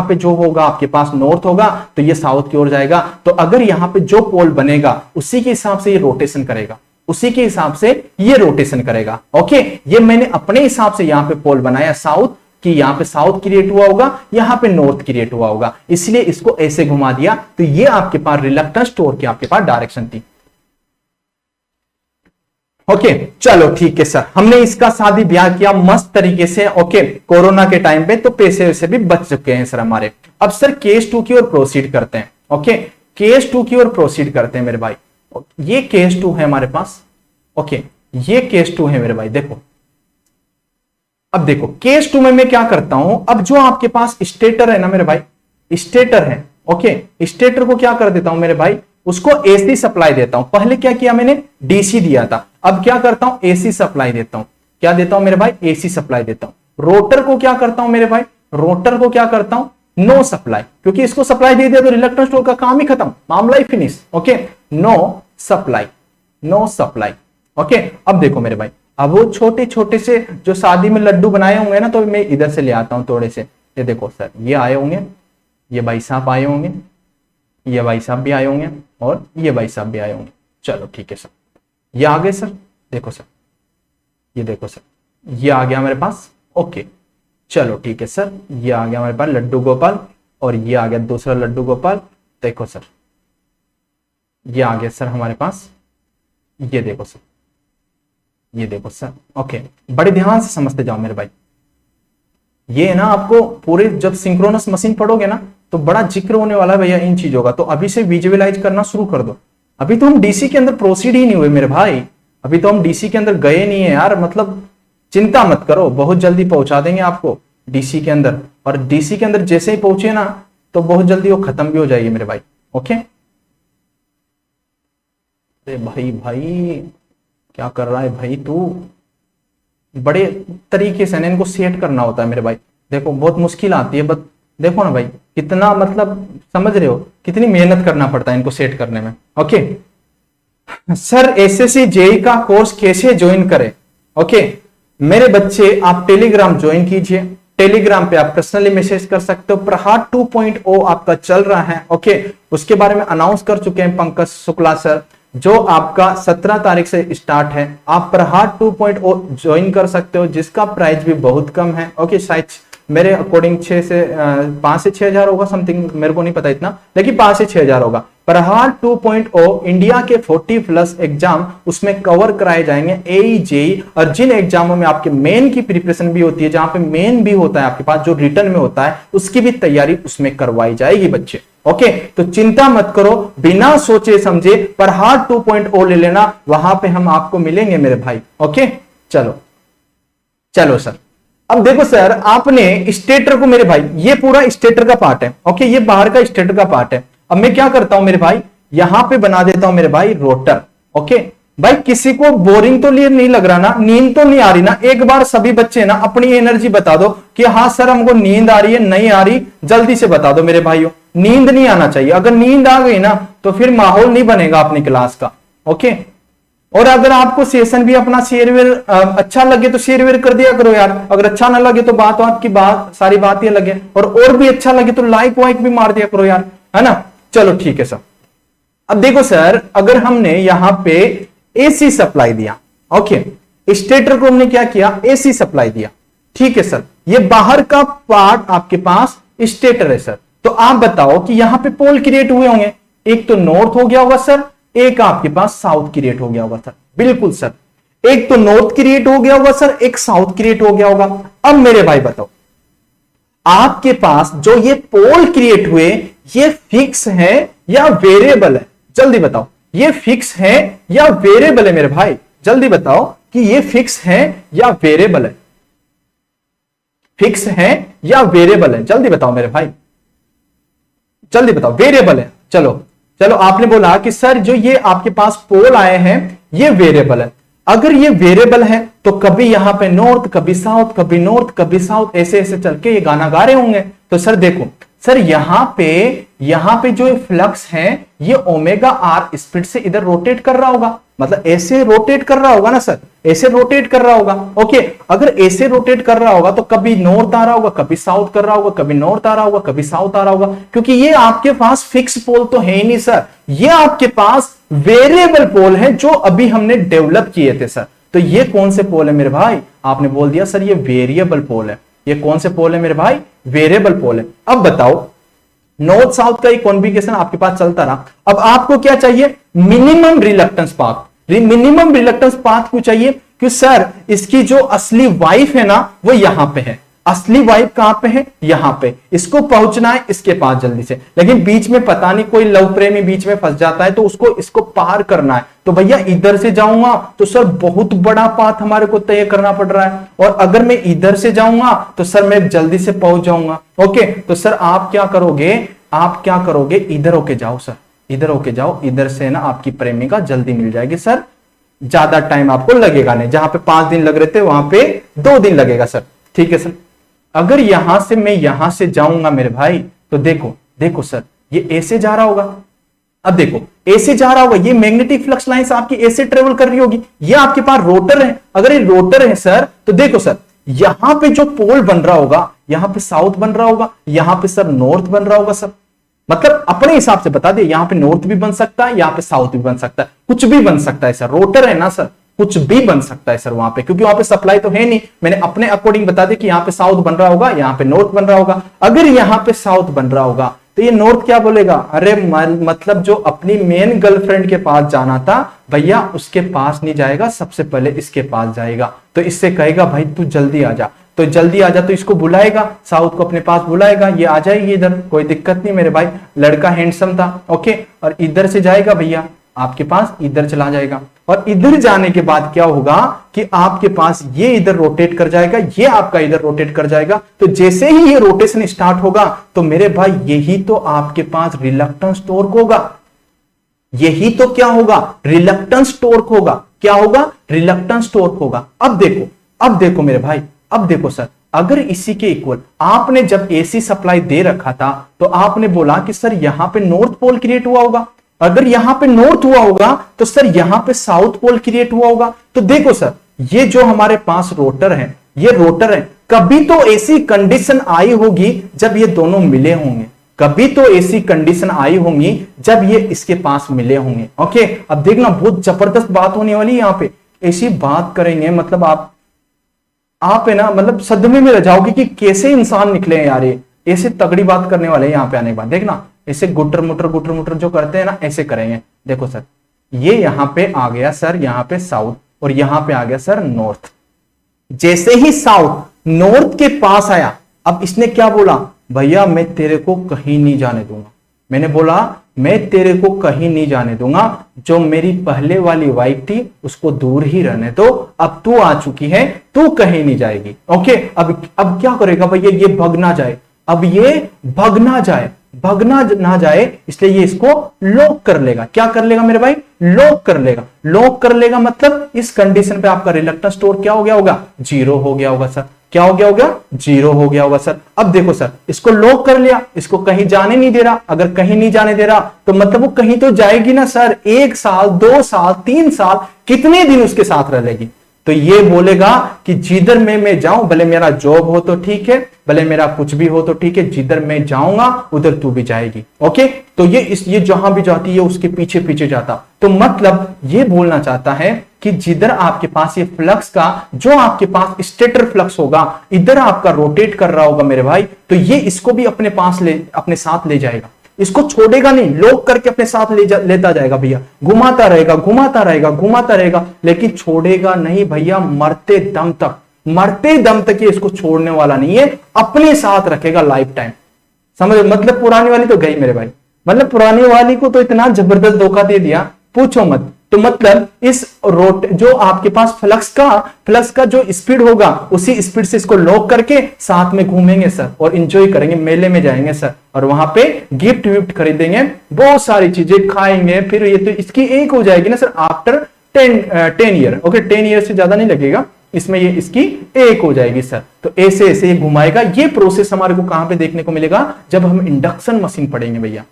पे जो होगा आपके पास नॉर्थ होगा, तो ये साउथ की ओर जाएगा। तो अगर यहां पे जो पोल बनेगा उसी के हिसाब से ये रोटेशन करेगा, उसी के हिसाब से ये रोटेशन करेगा। ओके, ये मैंने अपने हिसाब से यहां पे पोल बनाया साउथ, कि यहां पे साउथ क्रिएट हुआ होगा, यहां पे नॉर्थ क्रिएट हुआ होगा, इसलिए इसको ऐसे घुमा दिया। तो ये आपके पास रिलक्टेंस टॉर्क की आपके पास डायरेक्शन थी। ओके, चलो ठीक है सर, हमने इसका शादी ब्याह किया मस्त तरीके से। ओके, कोरोना के टाइम पे तो पैसे वैसे भी बच चुके हैं सर हमारे। अब सर केस 2 की ओर प्रोसीड करते हैं। ओके, केस 2 की ओर प्रोसीड करते हैं मेरे भाई। ये केस 2 है हमारे पास। ओके, ये केस 2 है मेरे भाई। देखो, अब देखो केस 2 में मैं क्या करता हूं, अब जो आपके पास स्टेटर है ना मेरे भाई, स्टेटर है। ओके, स्टेटर को क्या कर देता हूं मेरे भाई, उसको एसी सप्लाई देता हूं। पहले क्या किया मैंने, डीसी दिया था, अब क्या करता हूं, एसी सप्लाई देता हूं। क्या देता हूं मेरे भाई, एसी सप्लाई देता हूं। रोटर को क्या करता हूं मेरे भाई, रोटर को क्या करता हूं, नो सप्लाई, क्योंकि इसको सप्लाई दे दिया तो रिलक्टेंस टॉर्क का काम ही खत्म, मामला ही finish. Okay, no supply, no supply. Okay, अब देखो मेरे भाई, अब वो छोटे छोटे से जो शादी में लड्डू बनाए होंगे ना, तो मैं इधर से ले आता हूं थोड़े से। ये देखो सर, ये आए होंगे, ये भाई साहब आए होंगे, ये भाई साहब भी आए होंगे, और ये भाई साहब भी आए होंगे। चलो ठीक है सर, ये आ गए सर। देखो सर, ये देखो सर, ये आ गया मेरे पास। ओके, चलो ठीक है सर, ये आ गया हमारे पास लड्डू गोपाल, और ये आ गया दूसरा लड्डू गोपाल। देखो सर, ये आ गया सर हमारे पास, ये देखो सर, ये देखो सर। ओके, बड़े ध्यान से समझते जाओ मेरे भाई। ये ना आपको पूरे जब सिंक्रोनस मशीन पढ़ोगे ना, तो बड़ा जिक्र होने वाला है भैया इन चीजों का, तो अभी से विजुअलाइज करना शुरू कर दो। अभी तो हम डीसी के अंदर प्रोसीड ही नहीं हुए मेरे भाई, अभी तो हम डीसी के अंदर गए नहीं है यार। मतलब चिंता मत करो, बहुत जल्दी पहुंचा देंगे आपको डीसी के अंदर, और डीसी के अंदर जैसे ही पहुंचे ना, तो बहुत जल्दी वो खत्म भी हो जाएगी मेरे भाई। ओके, अरे भाई क्या कर रहा है भाई तू, बड़े तरीके से इनको सेट करना होता है मेरे भाई। देखो बहुत मुश्किल आती है, बट देखो ना भाई कितना, मतलब समझ रहे हो कितनी मेहनत करना पड़ता है इनको सेट करने में। ओके सर, एसएससी जेई का कोर्स कैसे ज्वाइन करें। ओके मेरे बच्चे, आप टेलीग्राम ज्वाइन कीजिए, टेलीग्राम पे आप पर्सनली मैसेज कर सकते हो। प्रहार 2.0 आपका चल रहा है। ओके, उसके बारे में अनाउंस कर चुके हैं पंकज शुक्ला सर, जो आपका 17 तारीख से स्टार्ट है। आप प्रहार 2.0 ज्वाइन कर सकते हो, जिसका प्राइस भी बहुत कम है। ओके, शायद मेरे अकॉर्डिंग 5 से 6 हजार होगा समथिंग, मेरे को नहीं पता इतना, लेकिन 5 से 6 हजार होगा। प्रहार 2.0 इंडिया के 40+ एग्जाम उसमें कवर कराए जाएंगे, एई जेई, और जिन एग्जामों में आपके मेन की प्रिपरेशन भी होती है, जहां पे मेन भी होता है आपके पास, जो रिटर्न में होता है, उसकी भी तैयारी उसमें करवाई जाएगी बच्चे। ओके, तो चिंता मत करो, बिना सोचे समझे प्रहार 2.0 ले लेना, वहां पे हम आपको मिलेंगे मेरे भाई। ओके, चलो सर, अब देखो सर, आपने स्टेटर को, मेरे भाई ये पूरा स्टेटर का पार्ट है। ओके, ये बाहर का स्टेटर का पार्ट है। अब मैं क्या करता हूं मेरे भाई, यहां पे बना देता हूं मेरे भाई रोटर। ओके भाई, किसी को बोरिंग तो नहीं लग रहा ना, नींद तो नहीं आ रही ना, एक बार सभी बच्चे ना अपनी एनर्जी बता दो कि हाँ सर हमको नींद आ रही है, नहीं आ रही, जल्दी से बता दो मेरे भाइयों। नींद नहीं आना चाहिए, अगर नींद आ गई ना तो फिर माहौल नहीं बनेगा अपनी क्लास का। ओके, और अगर आपको सेशन भी अपना शेयरवेयर अच्छा लगे तो शेयरवेयर कर दिया करो यार, अगर अच्छा ना लगे तो बात की बात, सारी बात ये लगे, और भी अच्छा लगे तो लाइक वाइक भी मार दिया करो यार, है ना। चलो ठीक है सर, अब देखो सर, अगर हमने यहां पे एसी सप्लाई दिया, ओके, स्टेटर को हमने क्या किया, एसी सप्लाई दिया, ठीक है सर, ये बाहर का पार्ट आपके पास स्टेटर है सर। तो आप बताओ कि यहां पे पोल क्रिएट हुए होंगे, एक तो नॉर्थ हो गया होगा सर, एक आपके पास साउथ क्रिएट हो गया होगा सर। बिल्कुल सर, एक तो नॉर्थ क्रिएट हो गया होगा सर, एक साउथ क्रिएट हो गया होगा। अब मेरे भाई बताओ, आपके पास जो ये पोल क्रिएट हुए, ये फिक्स है या वेरिएबल है? जल्दी बताओ, ये फिक्स है या वेरिएबल है मेरे भाई? जल्दी बताओ कि ये फिक्स है या वेरिएबल है? फिक्स है या वेरिएबल है? जल्दी बताओ मेरे भाई, जल्दी बताओ। वेरिएबल है। चलो चलो, आपने बोला कि सर जो ये आपके पास पोल आए हैं ये वेरिएबल है। अगर ये वेरिएबल है तो कभी यहां पे नॉर्थ, कभी साउथ, कभी नॉर्थ, कभी साउथ, ऐसे ऐसे चल के ये गाना गा रहे होंगे। तो सर देखो सर, यहां पे जो फ्लक्स है ये ओमेगा आर स्पीड से इधर रोटेट कर रहा होगा, मतलब ऐसे रोटेट कर रहा होगा ना सर, ऐसे रोटेट कर रहा होगा। ओके, अगर ऐसे रोटेट कर रहा होगा तो कभी नॉर्थ आ रहा होगा, कभी साउथ कर रहा होगा, कभी नॉर्थ आ रहा होगा, कभी साउथ आ रहा होगा, क्योंकि ये आपके पास फिक्स पोल तो है ही नहीं सर, ये आपके पास वेरिएबल पोल है जो अभी हमने डेवलप किए थे सर। तो ये कौन से पोल है मेरे भाई? आपने बोल दिया सर ये वेरिएबल पोल है। ये कौन से पोल है मेरे भाई? वेरिएबल पोल है। अब बताओ, नॉर्थ साउथ का एक कॉन्फ़िगरेशन आपके पास चलता रहा, अब आपको क्या चाहिए? Minimum reluctance path. Minimum reluctance path क्यों चाहिए? कि सर इसकी जो असली वाइफ है ना वो यहां पे है। असली वाइफ कहां पे है? यहां पे। इसको पहुंचना है इसके पास जल्दी से, लेकिन बीच में पता नहीं कोई लव प्रेमी बीच में फंस जाता है, तो उसको इसको पार करना है। तो भैया इधर से जाऊंगा तो सर बहुत बड़ा पाथ हमारे को तय करना पड़ रहा है, और अगर मैं इधर से जाऊंगा तो सर मैं जल्दी से पहुंच जाऊंगा। ओके, तो सर आप क्या करोगे? आप क्या करोगे? इधर होके जाओ सर, इधर होके जाओ, इधर से ना आपकी प्रेमिका जल्दी मिल जाएगी सर, ज्यादा टाइम आपको लगेगा नहीं। जहां पे 5 दिन लग रहे थे वहां पे 2 दिन लगेगा सर। ठीक है सर। अगर यहां से मैं यहां से जाऊंगा मेरे भाई, तो देखो देखो सर, ये ऐसे जा रहा होगा। अब देखो ऐसे जा रहा होगा, ये मैग्नेटिक फ्लक्स लाइंस आपकी ऐसे ट्रेवल कर रही होगी। ये आपके पास रोटर है। अगर ये रोटर है सर, तो देखो सर यहां पे जो पोल बन रहा होगा, यहां पे साउथ बन रहा होगा, यहां पे सर नॉर्थ बन रहा होगा सर। मतलब अपने हिसाब से बता दे, यहां पे नॉर्थ भी बन सकता है, यहां पे साउथ भी बन सकता है, कुछ भी बन सकता है सर। रोटर है ना सर, कुछ भी बन सकता है सर वहां पे, क्योंकि वहां पे सप्लाई तो है नहीं। मैंने अपने अकॉर्डिंग बता दिया कि यहां पे साउथ बन रहा होगा, यहां पे नॉर्थ बन रहा होगा। अगर यहां पे साउथ बन रहा होगा तो ये नॉर्थ क्या बोलेगा? अरे मतलब जो अपनी मेन गर्लफ्रेंड के पास जाना था भैया, उसके पास नहीं जाएगा, सबसे पहले इसके पास जाएगा। तो इससे कहेगा भाई तू जल्दी आ जा, तो जल्दी आ जा, तो इसको बुलाएगा, साउथ को अपने पास बुलाएगा, ये आ जाएगी इधर, कोई दिक्कत नहीं मेरे भाई, लड़का हैंडसम था। ओके, और इधर से जाएगा भैया आपके पास, इधर चला जाएगा, और इधर जाने के बाद क्या होगा कि आपके पास ये इधर रोटेट कर जाएगा, ये आपका इधर रोटेट कर जाएगा। तो जैसे ही ये रोटेशन स्टार्ट होगा तो मेरे भाई यही तो आपके पास रिलक्टेंस टॉर्क होगा। यही तो क्या होगा? रिलक्टेंस टॉर्क होगा। क्या होगा? रिलक्टेंस टॉर्क होगा। अब देखो मेरे भाई, अब देखो सर, अगर इसी के इक्वल आपने जब एसी सप्लाई दे रखा था तो आपने बोला कि सर यहां पे नॉर्थ पोल क्रिएट हुआ होगा। अगर यहां पे नॉर्थ हुआ होगा तो सर यहां पे साउथ पोल क्रिएट हुआ होगा। तो देखो सर, ये जो हमारे पास रोटर है, ये रोटर है, कभी तो ऐसी कंडीशन आई होगी जब ये दोनों मिले होंगे, कभी तो ऐसी कंडीशन आई होंगी जब ये इसके पास मिले होंगे। ओके, अब देखना बहुत जबरदस्त बात होने वाली है यहां पे। ऐसी बात करेंगे मतलब आप है ना, मतलब सदमे में रह जाओगे कि कैसे इंसान निकले हैं यार, ये ऐसे तगड़ी बात करने वाले हैं यहां पे आने के बाद। देखना ऐसे गुटर मुटर जो करते हैं ना, ऐसे करेंगे। देखो सर, ये यहां पे आ गया सर, यहां पे साउथ, और यहां पे आ गया सर नॉर्थ। जैसे ही साउथ नॉर्थ के पास आया, अब इसने क्या बोला? भैया मैं तेरे को कहीं नहीं जाने दूंगा। मैंने बोला मैं तेरे को कहीं नहीं जाने दूंगा, जो मेरी पहले वाली वाइफ थी उसको दूर ही रहने दो, अब तू आ चुकी है, तू कहीं नहीं जाएगी। ओके, अब क्या करेगा भैया? ये भग ना जाए, अब ये भग ना जाए, इसलिए ये इसको लॉक कर लेगा। क्या कर लेगा मेरे भाई? लॉक कर लेगा। लॉक कर लेगा मतलब इस कंडीशन पे आपका रिलक्टेंस टॉर्क क्या हो गया होगा? 0 हो गया होगा सर। क्या हो गया होगा? 0 हो गया होगा सर। अब देखो सर, इसको लॉक कर लिया, इसको कहीं जाने नहीं दे रहा। अगर कहीं नहीं जाने दे रहा तो मतलब वो कहीं तो जाएगी ना सर। 1 साल, 2 साल, 3 साल, कितने दिन उसके साथ रह लेगी? तो ये बोलेगा कि जिधर मैं जाऊं, भले मेरा जॉब हो तो ठीक है, भले मेरा कुछ भी हो तो ठीक है, जिधर मैं जाऊंगा उधर तू भी जाएगी। ओके, तो ये जहां भी जाती है उसके पीछे पीछे जाता। तो मतलब ये बोलना चाहता है कि जिधर आपके पास ये फ्लक्स का, जो आपके पास स्टेटर फ्लक्स होगा, इधर आपका रोटेट कर रहा होगा मेरे भाई, तो ये इसको भी अपने साथ ले जाएगा। इसको छोड़ेगा नहीं, लॉक करके अपने साथ लेता जाएगा भैया, घुमाता रहेगा घुमाता रहेगा घुमाता रहेगा, लेकिन छोड़ेगा नहीं भैया, मरते दम तक, मरते दम तक ये इसको छोड़ने वाला नहीं है, अपने साथ रखेगा लाइफ टाइम। समझ, मतलब पुरानी वाली तो गई मेरे भाई, मतलब पुरानी वाली को तो इतना जबरदस्त धोखा दे दिया, पूछो मत। तो मतलब इस रोट जो आपके पास फ्लक्स का जो स्पीड होगा, उसी स्पीड से इसको लॉक करके साथ में घूमेंगे सर, और एंजॉय करेंगे, मेले में जाएंगे सर, और वहां पे गिफ्ट विफ्ट खरीदेंगे, बहुत सारी चीजें खाएंगे, फिर ये तो इसकी एक हो जाएगी ना sir after 10 year. Okay, 10 year से ज्यादा नहीं लगेगा इसमें, ये इसकी एक हो जाएगी सर। तो ऐसे ऐसे ये घुमाएगा। ये प्रोसेस हमारे को कहां पे देखने को मिलेगा, जब हम इंडक्शन मशीन पढ़ेंगे भैया।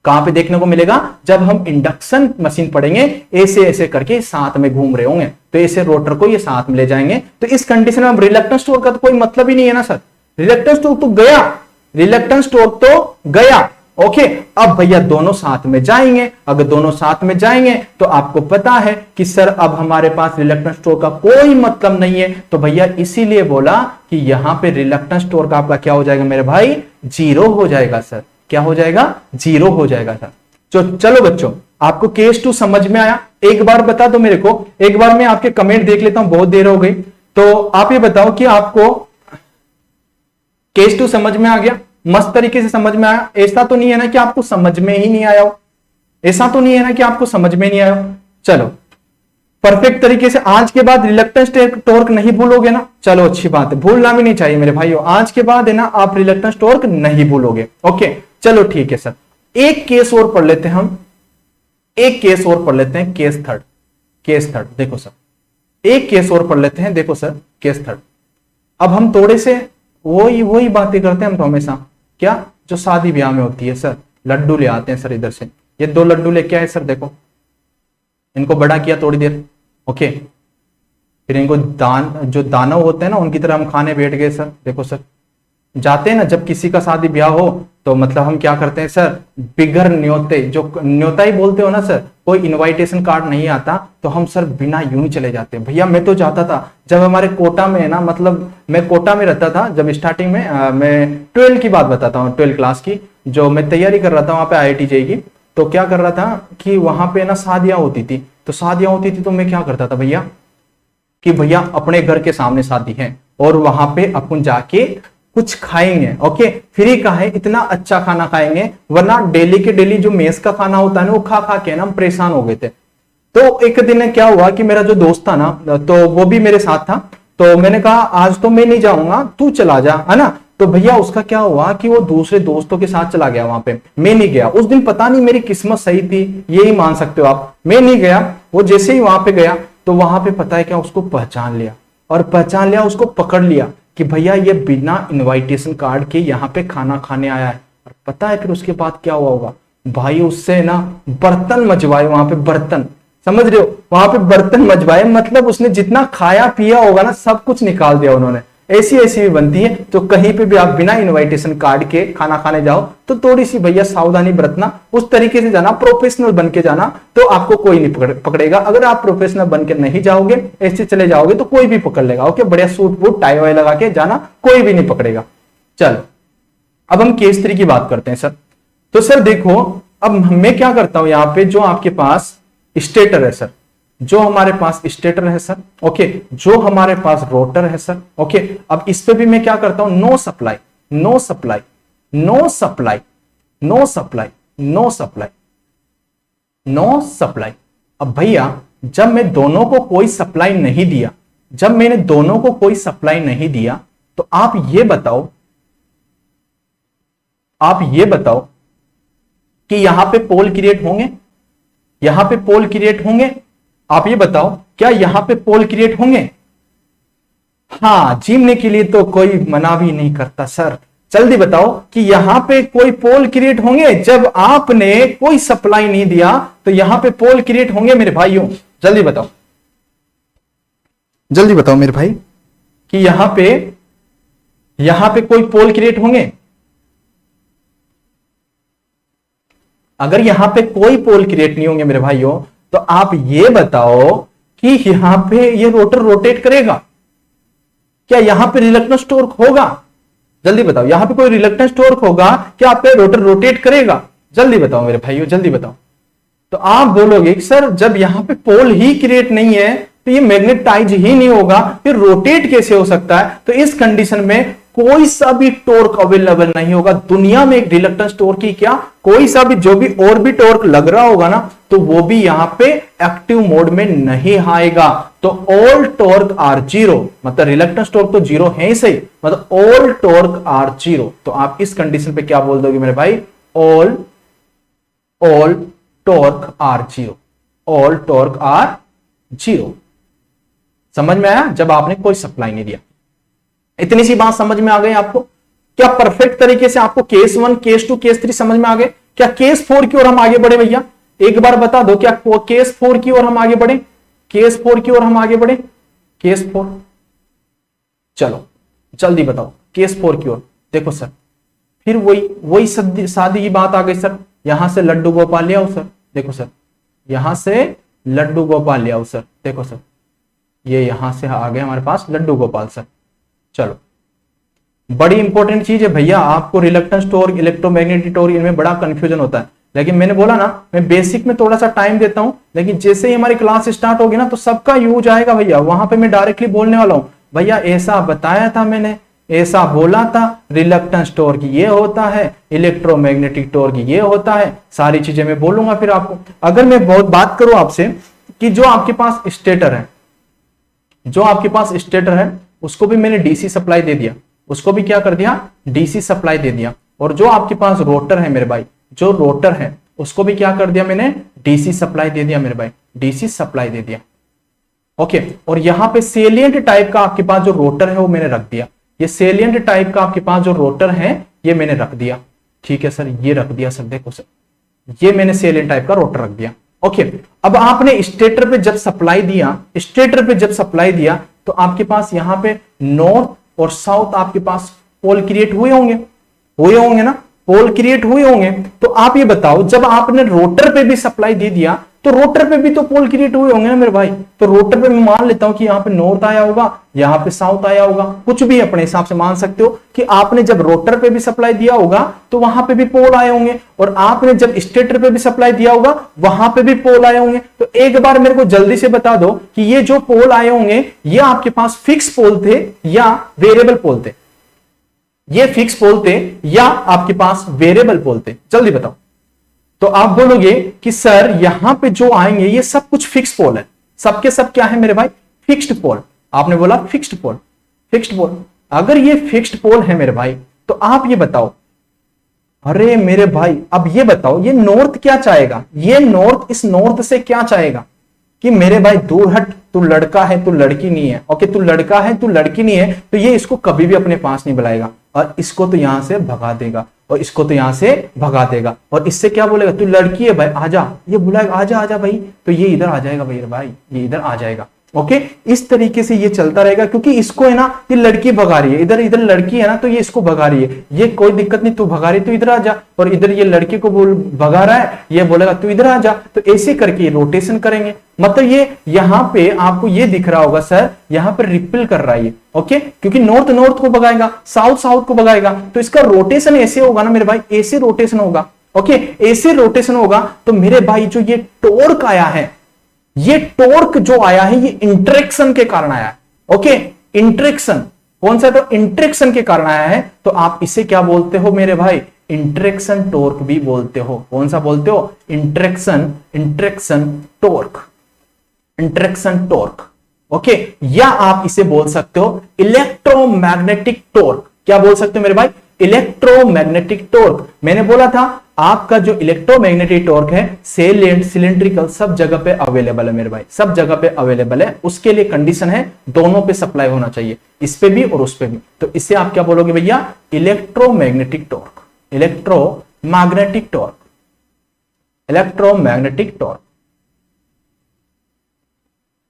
कहां पे देखने को मिलेगा, जब हम इंडक्शन मशीन पढ़ेंगे, ऐसे ऐसे करके साथ में घूम रहे होंगे, तो ऐसे रोटर को ये साथ में ले जाएंगे। तो इस कंडीशन में अब रिलक्टेंस टॉर्क का तो कोई मतलब ही नहीं है ना सर, रिलक्टेंस टॉर्क तो गया, रिलक्टेंस टॉर्क तो गया। ओके, अब भैया दोनों साथ में जाएंगे, अगर दोनों साथ में जाएंगे तो आपको पता है कि सर अब हमारे पास रिलक्टेंस टॉर्क का कोई मतलब नहीं है, तो भैया इसीलिए बोला कि यहां पे रिलक्टेंस टॉर्क आपका क्या हो जाएगा मेरे भाई, 0 हो जाएगा सर। क्या हो जाएगा, 0 हो जाएगा सर। तो चलो बच्चों, आपको केस 2 समझ में आया? एक बार बता दो मेरे को, एक बार मैं आपके कमेंट देख लेता हूं, बहुत देर हो गई। तो आप ये बताओ कि आपको केस 2 समझ में आ गया, मस्त तरीके से समझ में आया? ऐसा तो नहीं है ना कि आपको समझ में ही नहीं आया हो, ऐसा तो नहीं है ना कि आपको समझ में नहीं आया हो। चलो परफेक्ट तरीके से आज के बाद रिलक्टेंस टॉर्क नहीं भूलोगे ना, चलो अच्छी बात है, भूलना भी नहीं चाहिए मेरे भाइयों, आज के बाद है ना आप रिलक्टेंस टॉर्क नहीं भूलोगे। ओके चलो ठीक है सर, एक केस और पढ़ लेते हैं हम, एक केस और पढ़ लेते हैं, केस थर्ड। देखो सर, एक केस और पढ़ लेते हैं, देखो सर केस थर्ड। अब हम थोड़े से वही बातें करते हैं हम तो हमेशा, क्या जो शादी ब्याह में होती है सर, लड्डू ले आते हैं सर इधर से, ये 2 लड्डू लेके आए सर, देखो इनको बड़ा किया थोड़ी देर, ओके, फिर इनको जो दानव होते हैं ना उनकी तरह हम खाने बैठ गए सर। देखो सर, जाते हैं ना जब किसी का शादी ब्याह हो तो मतलब हम क्या करते हैं सर, बिगर न्योते, जो न्योता ही बोलते हो ना सर, कोई इनविटेशन कार्ड नहीं आता तो हम सर बिना यूं ही चले जाते हैं। भैया मैं तो जाता था जब हमारे कोटा में है ना, मतलब मैं कोटा में रहता था जब स्टार्टिंग में, मैं 12 की बात बताता हूँ, 12 क्लास की, जो मैं तैयारी कर रहा था वहां पे IIT JEE की, तो क्या कर रहा था कि वहां पे ना शादियां होती थी, तो शादियां होती थी तो मैं क्या करता था भैया कि भैया अपने घर के सामने शादी है और वहां पे अपन जाके कुछ खाएंगे, ओके, फ्री का है, इतना अच्छा खाना खाएंगे, वरना डेली के डेली जो मेस का खाना होता है ना वो खा खा के ना हम परेशान हो गए थे। तो एक दिन क्या हुआ कि मेरा जो दोस्त था ना, तो वो भी मेरे साथ था, तो मैंने कहा आज तो मैं नहीं जाऊंगा, तू चला जा, है ना। तो भैया उसका क्या हुआ कि वो दूसरे दोस्तों के साथ चला गया वहां पे, मैं नहीं गया। उस दिन पता नहीं मेरी किस्मत सही थी, यही मान सकते हो आप, मैं नहीं गया। वो जैसे ही वहां पे गया तो वहां पे पता है क्या, उसको पहचान लिया, और पहचान लिया, उसको पकड़ लिया कि भैया ये बिना इनविटेशन कार्ड के यहाँ पे खाना खाने आया है। और पता है फिर उसके बाद क्या हुआ होगा भाई, उससे ना बर्तन मजवाए वहां पे, बर्तन, समझ रहे हो, वहां पे बर्तन मजवाए, मतलब उसने जितना खाया पिया होगा ना सब कुछ निकाल दिया उन्होंने। ऐसी भी बनती है, तो कहीं पे भी आप बिना इनविटेशन कार्ड के खाना खाने जाओ तो थोड़ी सी भैया सावधानी बरतना, उस तरीके से जाना, प्रोफेशनल बन के जाना, तो आपको कोई नहीं पकड़ेगा। अगर आप प्रोफेशनल बन के नहीं जाओगे, ऐसे चले जाओगे तो कोई भी पकड़ लेगा। ओके, बढ़िया सूट बूट टाई वाई लगा के जाना, कोई भी नहीं पकड़ेगा। चलो अब हम केस 3 की बात करते हैं सर। तो सर देखो, अब मैं क्या करता हूं, यहाँ पे जो आपके पास स्टेटर है सर, जो हमारे पास स्टेटर है सर, ओके, जो हमारे पास रोटर है सर, ओके, अब इस पे भी मैं क्या करता हूं, no supply, no supply, no supply, no supply, no supply, no supply. अब भैया जब मैं दोनों को कोई सप्लाई नहीं दिया, जब मैंने दोनों को कोई सप्लाई नहीं दिया, तो आप ये बताओ, आप ये बताओ कि यहां पे पोल क्रिएट होंगे, यहां पे पोल क्रिएट होंगे? आप ये बताओ क्या यहां पे पोल क्रिएट होंगे? हाँ, जीमने के लिए तो कोई मना भी नहीं करता सर। जल्दी बताओ कि यहां पे कोई पोल क्रिएट होंगे? जब आपने कोई सप्लाई नहीं दिया तो यहां पे पोल क्रिएट होंगे मेरे भाइयों? जल्दी बताओ, जल्दी बताओ मेरे भाई कि यहां पे कोई पोल क्रिएट होंगे? अगर यहां पे कोई पोल क्रिएट नहीं होंगे मेरे भाइयों, तो आप ये बताओ कि यहां पे ये रोटर रोटेट करेगा क्या? यहां पे रिलक्टेंस टॉर्क होगा? जल्दी बताओ, यहां पे कोई रिलक्टेंस टॉर्क होगा क्या? आप पे रोटर रोटेट करेगा? जल्दी बताओ मेरे भाइयों, जल्दी बताओ। तो आप बोलोगे कि सर जब यहां पे पोल ही क्रिएट नहीं है तो ये मैग्नेटाइज ही नहीं होगा, फिर रोटेट कैसे हो सकता है? तो इस कंडीशन में कोई सा भी टॉर्क अवेलेबल नहीं होगा दुनिया में। एक रिलक्टेंस टॉर्क की क्या, कोई सा भी जो भी और भी टॉर्क लग रहा होगा ना, तो वो भी यहां पे एक्टिव मोड में नहीं आएगा। तो ऑल टॉर्क आर जीरो, मतलब रिलक्टेंस टॉर्क तो जीरो है ही सही, मतलब ऑल टॉर्क आर जीरो। तो आप इस कंडीशन पे क्या बोल दोगे मेरे भाई? All torque are zero, all torque are zero. समझ में आया? जब आपने कोई सप्लाई नहीं दिया। इतनी सी बात समझ में आ गई आपको? क्या परफेक्ट तरीके से आपको केस 1, केस 2, केस 3 समझ में आ गए? क्या केस 4 की ओर हम आगे बढ़े भैया? एक बार बता दो, क्या केस 4 की ओर हम आगे बढ़े? केस 4 की ओर हम आगे बढ़े? केस 4, चलो जल्दी बताओ केस 4 की ओर। देखो सर, फिर वही शादी की बात आ गई सर। यहां से लड्डू गोपाल ले आओ सर। देखो सर, यहां से लड्डू गोपाल ले आओ सर। देखो सर, ये यहां से आ गए हमारे पास लड्डू गोपाल सर। चलो, बड़ी इंपॉर्टेंट चीज है भैया, आपको रिलक्टेंस टॉर्क, इलेक्ट्रोमैग्नेटिक टॉर्क, इनमें बड़ा कंफ्यूजन होता है। लेकिन मैंने बोला ना, मैं बेसिक में थोड़ा सा टाइम देता हूं, लेकिन जैसे ही हमारी क्लास स्टार्ट होगी ना, तो सबका यूज आएगा भैया। वहां पे मैं डायरेक्टली बोलने वाला हूं, भैया ऐसा बताया था मैंने, ऐसा बोला था, रिलक्टेंस टॉर्क ये होता है, इलेक्ट्रोमैग्नेटिक टॉर्क ये होता है, सारी चीजें मैं बोलूंगा फिर आपको। अगर मैं बहुत बात करूं आपसे कि जो आपके पास स्टेटर है, जो आपके पास स्टेटर है, उसको भी मैंने डीसी सप्लाई दे दिया, उसको भी क्या कर दिया? डीसी सप्लाई दे दिया। और जो आपके पास रोटर है मेरे भाई, जो रोटर है उसको भी क्या कर दिया मैंने? डीसी सप्लाई दे दिया मेरे भाई, डीसी सप्लाई दे दिया। ओके, और यहां पे सेलिएंट टाइप का आपके पास जो रोटर है वो मैंने रख दिया। ये सेलिएंट टाइप का आपके पास जो रोटर है ये मैंने रख दिया। ठीक है सर, ये रख दिया सर। देखो सर, ये मैंने सेलिएंट टाइप का रोटर रख दिया। ओके, अब आपने स्टेटर पे जब सप्लाई दिया, स्टेटर पे जब सप्लाई दिया, तो आपके पास यहां पे नॉर्थ और साउथ आपके पास पोल क्रिएट हुए होंगे ना, पोल क्रिएट हुए होंगे। तो आप ये बताओ, जब आपने रोटर पे भी सप्लाई दे दिया, तो रोटर पे भी तो पोल क्रिएट हुए होंगे ना मेरे भाई। तो रोटर पे मैं मान लेता हूं कि यहां पे नॉर्थ आया होगा, यहां पे साउथ आया होगा, कुछ भी अपने हिसाब से मान सकते हो कि आपने जब रोटर पे भी सप्लाई दिया होगा तो वहां पे भी पोल आए होंगे, और आपने जब स्टेटर पे भी सप्लाई दिया होगा वहां पे भी पोल आए होंगे। तो एक बार मेरे को जल्दी से बता दो कि ये जो पोल आए होंगे ये आपके पास फिक्स पोल थे या वेरिएबल पोल थे? ये फिक्स पोल थे या आपके पास वेरिएबल पोल थे? जल्दी बताओ। तो आप बोलोगे कि सर यहां पे जो आएंगे ये सब कुछ फिक्स पोल है, सबके सब क्या है मेरे भाई? फिक्स्ड पोल। आपने बोला फिक्स्ड पोल, फिक्स्ड पोल। अगर ये फिक्स्ड पोल है मेरे भाई, तो आप ये बताओ, अरे मेरे भाई अब ये बताओ, ये नॉर्थ क्या चाहेगा? ये नॉर्थ इस नॉर्थ से क्या चाहेगा कि मेरे भाई दूर हट, तू लड़का है तू लड़की नहीं है। ओके, तू लड़का है तू लड़की नहीं है, तो ये इसको कभी भी अपने पास नहीं बुलाएगा, और इसको तो यहां से भगा देगा, और इसको तो यहां से भगा देगा, और इससे क्या बोलेगा? तू लड़की है भाई आजा, ये बुलाएगा आजा आजा भाई, तो ये इधर आ जाएगा भाई, ये इधर आ जाएगा। ओके, इस तरीके से ये चलता रहेगा, क्योंकि इसको है ना, ये लड़की भगा रही है, इधर इधर लड़की है ना, तो ये इसको भगा रही है, ये कोई दिक्कत नहीं, तू भगा रही तो इधर आ जा, और इधर ये लड़के को भगा रहा है, ये बोलेगा तू इधर आ जा। तो ऐसे करके रोटेशन करेंगे। मतलब ये यहां पे आपको ये दिख रहा होगा सर, यहां पर रिपेल कर रहा है। ओके, क्योंकि नॉर्थ नॉर्थ को भगाएगा, साउथ साउथ को भगाएगा, तो इसका रोटेशन ऐसे होगा ना मेरे भाई, ऐसे रोटेशन होगा। ओके, ऐसे रोटेशन होगा। तो मेरे भाई जो ये टॉर्क आया है, ये टॉर्क जो आया है, ये इंटरेक्शन के कारण आया है। ओके, इंटरेक्शन कौन सा? तो इंटरेक्शन के कारण आया है। तो आप इसे क्या बोलते हो मेरे भाई? इंटरेक्शन टॉर्क भी बोलते हो। कौन सा बोलते हो? Interaction, interaction torque, interaction torque. Okay, या आप इसे बोल सकते हो इलेक्ट्रोमैग्नेटिक टॉर्क। क्या बोल सकते हो मेरे भाई? Electromagnetic torque. मैंने बोला था आपका जो इलेक्ट्रोमैग्नेटिक टॉर्क है सेलिएंट, सिलिंड्रिकल, सब जगह पे अवेलेबल है मेरे भाई, सब जगह पे अवेलेबल है। उसके लिए कंडीशन है दोनों पे सप्लाई होना चाहिए, इस पे भी और उस पे भी। तो इससे आप क्या बोलोगे भैया? Electromagnetic torque, electromagnetic torque, electromagnetic torque.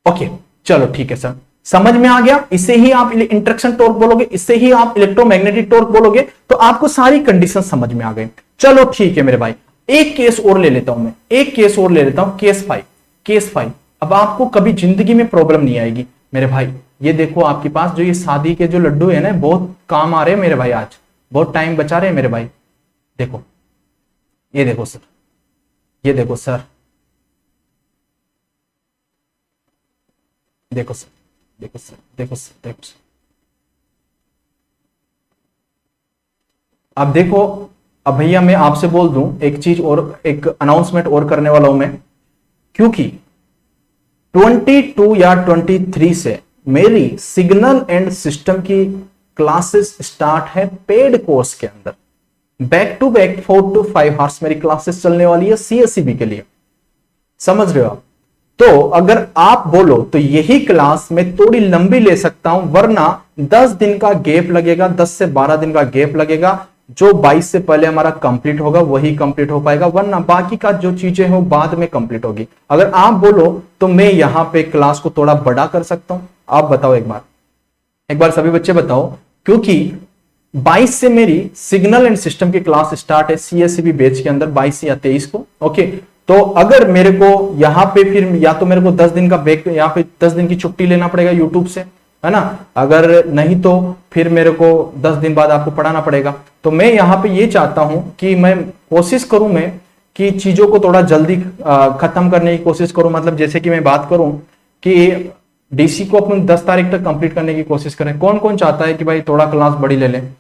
Okay, चलो ठीक है सर, समझ में आ गया। इससे ही आप इंटरेक्शन टॉर्क बोलोगे, इससे ही आप इलेक्ट्रोमैग्नेटिक टॉर्क बोलोगे, तो आपको सारी कंडीशन समझ में आ गई। चलो ठीक है मेरे भाई, एक केस और ले लेता हूं मैं, एक केस और ले लेता हूं, केस 5, केस 5। अब आपको कभी जिंदगी में प्रॉब्लम नहीं आएगी मेरे भाई। ये देखो आपके पास जो ये शादी के जो लड्डू है ना, बहुत काम आ रहे हैं मेरे भाई, आज बहुत टाइम बचा रहे हैं मेरे भाई। देखो ये देखो सर, ये देखो सर, देखो सर, देखो सर, देखो सर, देखो सर। अब देखो, अब भैया मैं आपसे बोल दूं एक चीज और, एक अनाउंसमेंट और करने वाला हूं मैं, क्योंकि 22 या 23 से मेरी सिग्नल एंड सिस्टम की क्लासेस स्टार्ट है पेड कोर्स के अंदर। Back to back 4 to 5 hours मेरी क्लासेस चलने वाली है CSCB के लिए, समझ रहे हो आप? तो अगर आप बोलो तो यही क्लास मैं थोड़ी लंबी ले सकता हूं, वरना 10 दिन का गैप लगेगा, 10 से 12 दिन का गैप लगेगा। जो 22 से पहले हमारा कंप्लीट होगा वही कंप्लीट हो पाएगा, वरना बाकी का जो चीजें हो बाद में कंप्लीट होगी। अगर आप बोलो तो मैं यहां पे क्लास को थोड़ा बड़ा कर सकता हूं। आप बताओ एक बार सभी बच्चे बताओ, क्योंकि 22 से मेरी सिग्नल एंड सिस्टम की क्लास स्टार्ट है CSCB बैच के अंदर, 22 या 23 को। ओके, तो अगर मेरे को यहां पे फिर या तो मेरे को 10 दिन का ब्रेक, यहां पे 10 दिन की छुट्टी लेना पड़ेगा यूट्यूब से, है ना? अगर नहीं तो फिर मेरे को 10 दिन बाद आपको पढ़ाना पड़ेगा। तो मैं यहां पे ये चाहता हूं कि मैं कोशिश करूं मैं कि चीजों को थोड़ा जल्दी खत्म करने की कोशिश करूं। मतलब जैसे कि मैं बात करूं कि DC को अपन 10 तारीख तक कंप्लीट करने की कोशिश करें। कौन कौन चाहता है कि भाई थोड़ा क्लास बड़ी ले लें?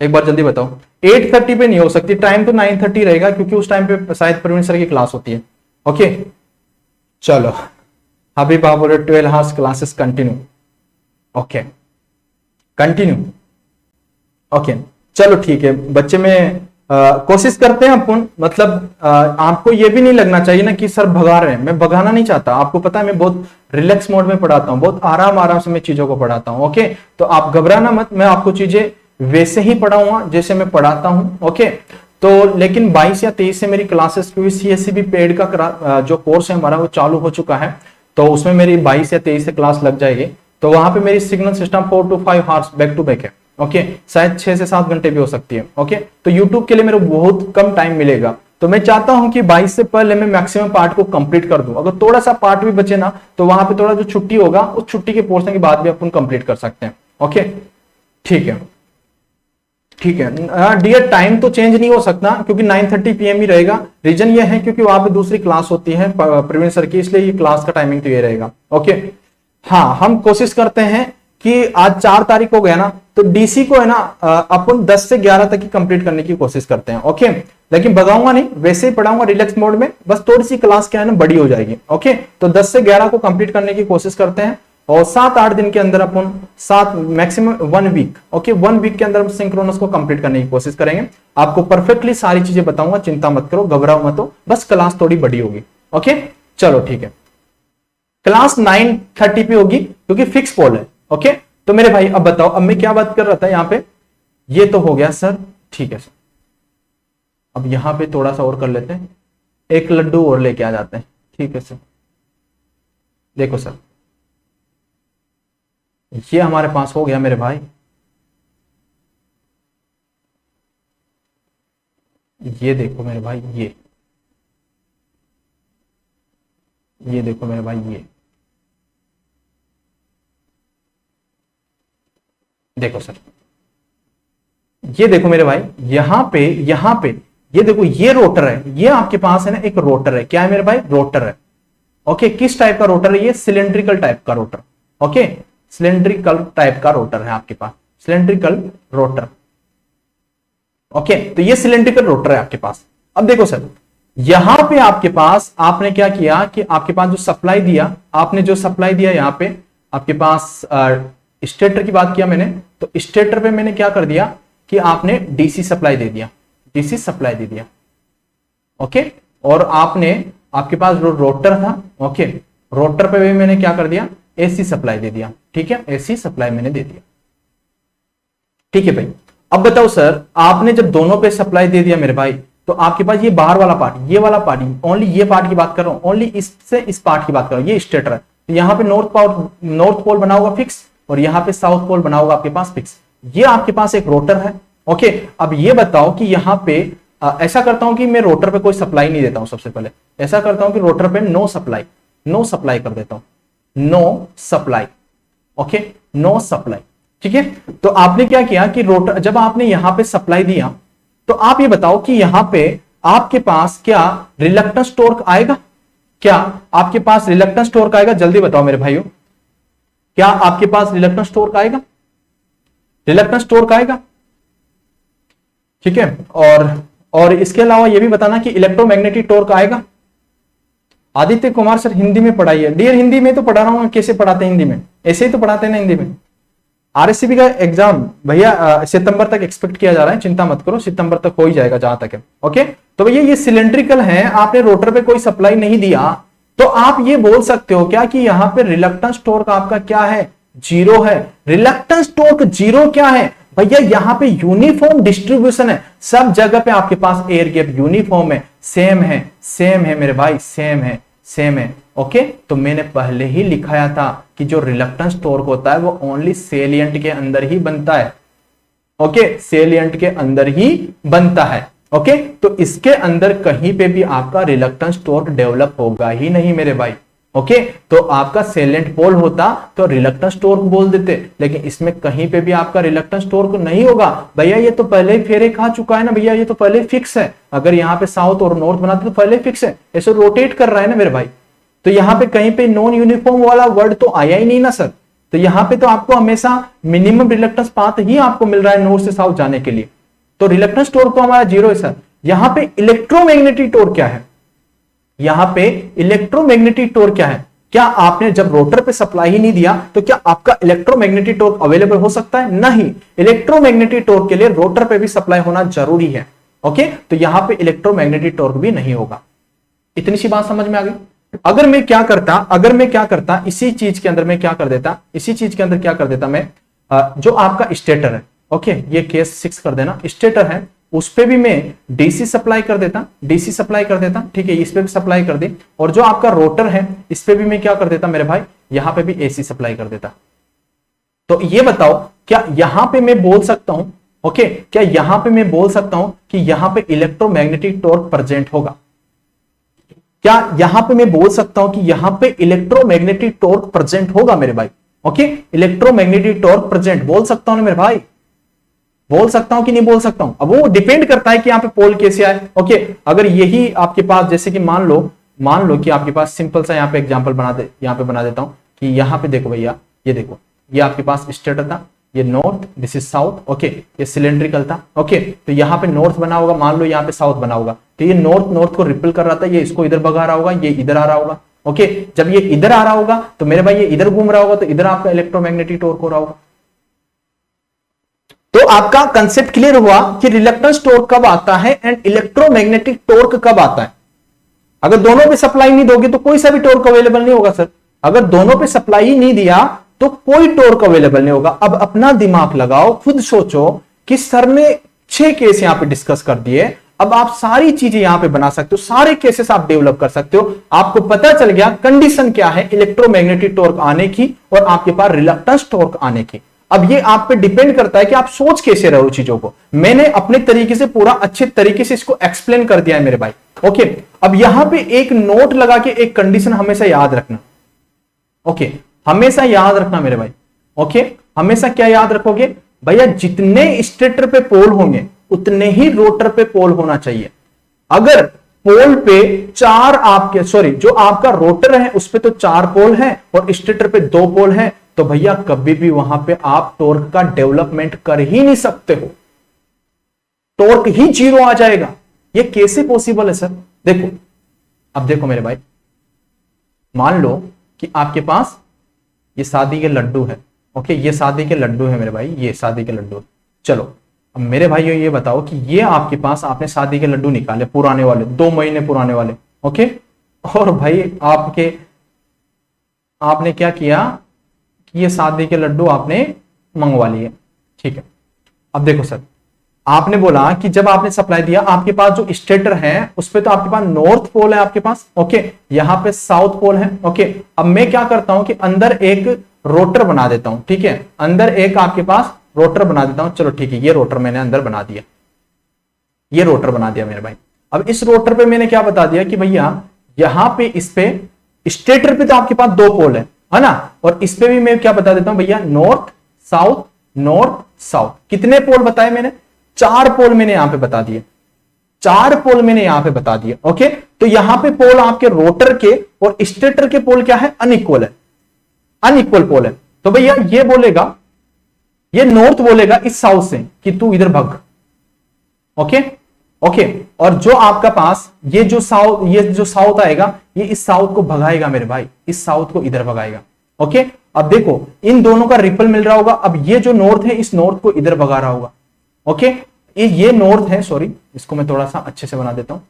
एक बार जल्दी बताओ। 8:30 पे नहीं हो सकती, टाइम तो 9:30 रहेगा, क्योंकि उस टाइम पे शायद प्रवीण सर की क्लास होती है। ओके चलो, अभी बाबू 12 hours classes continue. Okay continue. Okay चलो ठीक है बच्चे, में कोशिश करते हैं अपन। मतलब आपको ये भी नहीं लगना चाहिए ना कि सर भगा रहे हैं, मैं भगाना नहीं चाहता। आपको पता है मैं बहुत रिलैक्स मोड में पढ़ाता हूं, बहुत आराम आराम से मैं चीजों को पढ़ाता हूं। ओके, तो आप घबराना मत, मैं आपको चीजें वैसे ही पढ़ाऊंगा जैसे मैं पढ़ाता हूं। ओके, तो लेकिन 22 या 23 से मेरी क्लासेस, क्योंकि CSCB पेड का जो कोर्स है हमारा वो चालू हो चुका है, तो उसमें मेरी 22 या 23 से क्लास लग जाएगी। तो वहां पे मेरी signal system 4 to 5 hours back to back है। ओके, शायद 6 से 7 घंटे भी हो सकती है। ओके, तो यूट्यूब के लिए मेरे बहुत कम टाइम मिलेगा। तो मैं चाहता हूं कि 22 से पहले मैं मैक्सिमम पार्ट को कंप्लीट कर दूं। अगर थोड़ा सा पार्ट भी बचे ना, तो वहां पे थोड़ा जो छुट्टी होगा उस छुट्टी के पोर्शन के बाद भी अपन कंप्लीट कर सकते हैं। ओके ठीक है, ठीक है डियर, टाइम तो चेंज नहीं हो सकता क्योंकि 9:30 PM ही रहेगा। रीजन ये है क्योंकि वहां पे दूसरी क्लास होती है प्रवीण सर की, इसलिए ये क्लास का टाइमिंग तो ये रहेगा। ओके हाँ, हम कोशिश करते हैं कि आज 4 तारीख हो गया ना, तो DC को है ना अपन 10 से 11 तक ही कंप्लीट करने की कोशिश करते हैं। ओके, लेकिन भगाऊंगा नहीं, वैसे ही पढ़ाऊंगा रिलैक्स मोड में, बस थोड़ी सी क्लास क्या है ना बड़ी हो जाएगी। ओके, तो 10 से 11 को कंप्लीट करने की कोशिश करते हैं, और 7-8 दिन के अंदर अपन 7 मैक्सिमम 1 वीक। ओके, 1 वीक के अंदर हम सिंक्रोनस को कंप्लीट करने की कोशिश करेंगे। आपको परफेक्टली सारी चीजें बताऊंगा, चिंता मत करो, घबराओ मत हो, बस क्लास थोड़ी बड़ी होगी। ओके चलो ठीक है, क्लास 9:30 पे होगी क्योंकि फिक्स पोल है। ओके, तो मेरे भाई अब बताओ, अब मैं क्या बात कर रहा था यहाँ पे, ये तो हो गया सर, ठीक है सर। अब यहां पे थोड़ा सा और कर लेते हैं, एक लड्डू और लेके आ जाते हैं। ठीक है सर, देखो सर ये हमारे पास हो गया मेरे भाई, ये देखो मेरे भाई, ये देखो मेरे भाई, ये देखो सर, ये देखो मेरे भाई, यहां पे ये देखो, ये रोटर है, ये आपके पास है ना एक रोटर है। क्या है मेरे भाई? रोटर है। ओके, किस टाइप का रोटर है? ये सिलेंड्रिकल टाइप का रोटर। ओके, सिलेंड्रिकल टाइप का रोटर है आपके पास, सिलेंड्रिकल रोटर। ओके, तो ये सिलेंड्रिकल रोटर है आपके पास। अब देखो सर, यहां पे आपके पास आपने क्या किया कि आपके पास जो सप्लाई दिया, आपने जो सप्लाई दिया यहां पे आपके पास स्टेटर की बात किया मैंने, तो स्टेटर पे मैंने क्या कर दिया कि आपने DC सप्लाई दे दिया, DC सप्लाई दे दिया। ओके, और आपने आपके पास जो रोटर था, ओके, रोटर पे भी मैंने क्या कर दिया? AC सप्लाई दे दिया। ठीक है, AC सप्लाई मैंने दे दिया। ठीक है भाई, अब बताओ सर, आपने जब दोनों पे सप्लाई दे दिया मेरे भाई, तो आपके पास ये बाहर वाला पार्ट, ये वाला पार्ट, ओनली ये पार्ट की बात कर रहा हूं, ओनली इससे इस पार्ट की बात कर रहा हूं, ये स्टेटर है। तो यहां पे नॉर्थ पोल बना होगा फिक्स, और यहां पे साउथ पोल बना होगा आपके पास फिक्स। ये आपके पास एक रोटर है। ओके, अब ये बताओ कि यहां पे ऐसा करता हूं कि मैं रोटर पे कोई सप्लाई नहीं देता हूं। सबसे पहले ऐसा करता हूं कि रोटर पे नो सप्लाई कर देता हूं, no supply. Okay, no supply. ठीक है, तो आपने क्या किया कि रोटर, जब आपने यहां पे सप्लाई दिया, तो आप ये बताओ कि यहां पे आपके पास क्या रिलक्टेंस टॉर्क आएगा? क्या आपके पास रिलक्टेंस टॉर्क आएगा? जल्दी बताओ मेरे भाइयों, क्या आपके पास रिलक्टेंस टॉर्क आएगा? रिलक्टेंस टॉर्क आएगा, ठीक है। और इसके अलावा यह भी बताना कि इलेक्ट्रोमैग्नेटिक टॉर्क आएगा। आदित्य कुमार सर हिंदी में पढ़ाइए। डियर हिंदी में तो पढ़ा रहा हूं, कैसे पढ़ाते हैं हिंदी में? ऐसे ही तो पढ़ाते हैं ना हिंदी में। आरएससीबी का एग्जाम भैया सितंबर तक एक्सपेक्ट किया जा रहा है, चिंता मत करो, सितंबर तक हो ही जाएगा जहां तक है। ओके, तो भैया ये सिलेंड्रिकल है, आपने रोटर पे कोई सप्लाई नहीं दिया, तो आप ये बोल सकते हो क्या कि यहां पे रिलक्टेंस टॉर्क आपका क्या है? जीरो है। रिलक्टेंस टॉर्क जीरो क्या है भैया? यहां पे यूनिफॉर्म डिस्ट्रीब्यूशन है, सब जगह पे आपके पास एयर गैप यूनिफॉर्म है, सेम है, सेम है मेरे भाई, सेम है, सेम है। ओके, तो मैंने पहले ही लिखाया था कि जो रिलक्टेंस टॉर्क होता है वो ओनली सेलिएंट के अंदर ही बनता है। ओके, सेलिएंट के अंदर ही बनता है। ओके, तो इसके अंदर कहीं पे भी आपका रिलक्टेंस टॉर्क डेवलप होगा ही नहीं मेरे भाई। ओके, तो आपका सेलिएंट पोल होता तो रिलक्टेंस टॉर्क बोल देते, लेकिन इसमें कहीं पे भी आपका रिलक्टेंस टॉर्क नहीं होगा। भैया ये तो पहले ही फेरे खा चुका है ना भैया, ये तो पहले फिक्स है। अगर यहाँ पे साउथ और नॉर्थ बनाते तो पहले फिक्स है, ऐसे रोटेट कर रहा है ना मेरे भाई। तो यहाँ पे कहीं पे नॉन यूनिफॉर्म वाला वर्ड तो आया ही नहीं ना सर। तो यहाँ पे तो आपको हमेशा मिनिमम रिलक्टेंस पाथ ही आपको मिल रहा है नॉर्थ से साउथ जाने के लिए, तो रिलक्टेंस टॉर्क तो हमारा जीरो है सर। यहाँ पे इलेक्ट्रोमैग्नेटिक टॉर्क क्या है? यहां पे इलेक्ट्रोमैग्नेटिक टॉर्क क्या है? क्या आपने जब रोटर पे सप्लाई ही नहीं दिया तो क्या आपका इलेक्ट्रोमैग्नेटिक टॉर्क अवेलेबल हो सकता है? नहीं, इलेक्ट्रोमैग्नेटिक टॉर्क के लिए रोटर पे भी सप्लाई होना जरूरी है। ओके, तो यहां पे इलेक्ट्रोमैग्नेटिक टॉर्क भी नहीं होगा। इतनी सी बात समझ में आ गई? अगर मैं क्या करता इसी चीज के अंदर मैं क्या कर देता मैं जो आपका स्टेटर है, ओके, ये केस 6 कर देना, स्टेटर है उस पे भी मैं डीसी सप्लाई कर देता, ठीक है, इस पे भी सप्लाई कर दी। और जो आपका रोटर है इस पे भी मैं क्या कर देता मेरे भाई, यहां पे भी एसी सप्लाई कर देता। तो ये बताओ क्या यहां पे मैं बोल सकता हूं, ओके, क्या यहां पे मैं बोल सकता हूं कि यहां पे इलेक्ट्रोमैग्नेटिक टॉर्क प्रेजेंट होगा? क्या यहां पे मैं बोल सकता हूं कि यहां पे इलेक्ट्रोमैग्नेटिक टॉर्क प्रेजेंट होगा मेरे भाई? ओके, इलेक्ट्रोमैग्नेटिक टॉर्क प्रेजेंट बोल सकता हूं ना मेरे भाई? बोल सकता हूं कि नहीं बोल सकता हूं? अब वो डिपेंड करता है कि यहां पे पोल कैसे आए। ओके, अगर यही आपके पास जैसे कि मान लो कि आपके पास सिंपल सा यहां पे एग्जांपल बना देता हूं कि यहां पे देखो भैया, ये देखो, ये आपके पास स्टेटर था, ये north, this is south. Okay, ये सिलेंड्रिकल था। ओके, तो यहां पे नॉर्थ बना होगा, मान लो यहां पे साउथ बना होगा, तो ये नॉर्थ को रिपेल कर रहा था, ये इसको इधर भगा रहा होगा, ये इधर आ रहा होगा। ओके, जब ये इधर आ रहा होगा तो मेरे भाई ये इधर घूम रहा होगा, तो इधर आपका इलेक्ट्रोमैग्नेटिक टॉर्क हो रहा होगा। तो आपका कंसेप्ट क्लियर हुआ कि रिलक्टेंस टॉर्क कब आता है एंड इलेक्ट्रोमैग्नेटिक टॉर्क कब आता है। अगर दोनों पे सप्लाई नहीं दोगे तो कोई सा भी टॉर्क अवेलेबल नहीं होगा सर। अगर दोनों पे सप्लाई ही नहीं दिया तो कोई टॉर्क अवेलेबल नहीं होगा। अब अपना दिमाग लगाओ, खुद सोचो कि सर ने 6 केस यहां पे डिस्कस कर दिए, अब आप सारी चीजें यहां पे बना सकते हो, सारे केसेस आप डेवलप कर सकते हो। आपको पता चल गया कंडीशन क्या है इलेक्ट्रोमैग्नेटिक टॉर्क आने की और आपके पास रिलक्टेंस टॉर्क आने की। अब ये आप पे डिपेंड करता है कि आप सोच कैसे रहे हो चीजों को। मैंने अपने तरीके से पूरा अच्छे तरीके से इसको एक्सप्लेन कर दिया है मेरे भाई। ओके, अब यहां पे एक नोट लगा के एक कंडीशन हमेशा याद रखना। ओके, हमेशा याद रखना मेरे भाई। ओके, हमेशा क्या याद रखोगे भैया, जितने स्टेटर पे पोल होंगे उतने ही रोटर पे पोल होना चाहिए। अगर पोल पे 4 आपके जो आपका रोटर है उस पे तो 4 पोल है और स्टेटर पे 2 पोल है, तो भैया कभी भी वहां पे आप टॉर्क का डेवलपमेंट कर ही नहीं सकते हो, टॉर्क ही 0 आ जाएगा। ये कैसे पॉसिबल है सर? देखो, अब देखो मेरे भाई, मान लो कि आपके पास ये शादी के लड्डू है। ओके, ये शादी के लड्डू है मेरे भाई, ये शादी के लड्डू है। चलो अब मेरे भाइयों ये बताओ कि ये आपके पास आपने शादी के लड्डू निकाले पुराने वाले, 2 महीने पुराने वाले। ओके, और भाई आपने क्या किया कि ये शादी के लड्डू आपने मंगवा लिए, ठीक है। अब देखो सर, आपने बोला कि जब आपने सप्लाई दिया आपके पास जो स्टेटर है उस पे तो आपके पास नॉर्थ पोल है आपके पास। ओके, यहां पे साउथ पोल है। ओके, अब मैं क्या करता हूं कि अंदर एक रोटर बना देता हूं, ठीक है, अंदर एक आपके पास रोटर बना देता हूं। चलो ठीक है, ये रोटर मैंने अंदर बना दिया, ये रोटर बना दिया मेरे भाई। अब इस रोटर पे मैंने क्या बता दिया कि भैया यहां पे इस पे स्टेटर पे तो आपके पास 2 पोल है ना, और इस पे भी मैं क्या बता देता हूं भैया, नॉर्थ साउथ, नॉर्थ साउथ। कितने पोल बताए मैंने? 4 पोल मैंने यहां पे बता दिए, 4 पोल मैंने यहां पे बता दिए। ओके, तो यहां पे पोल आपके रोटर के और स्टेटर के पोल क्या है, अनइक्वल है, अनइक्वल पोल है। तो भैया ये बोलेगा, ये नॉर्थ बोलेगा इस साउथ से कि तू इधर भाग। ओके ओके, और जो आपका पास ये जो साउथ आएगा, ये इस साउथ को भगाएगा मेरे भाई, इस साउथ को इधर भगाएगा। ओके, अब देखो इन दोनों का रिपल मिल रहा होगा। अब ये जो नॉर्थ है, इस नॉर्थ को इधर भगा रहा होगा। ओके, ये नॉर्थ है, सॉरी इसको मैं थोड़ा सा अच्छे से बना देता हूं।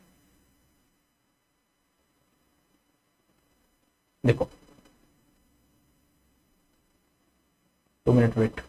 देखो 2 मिनट वेट।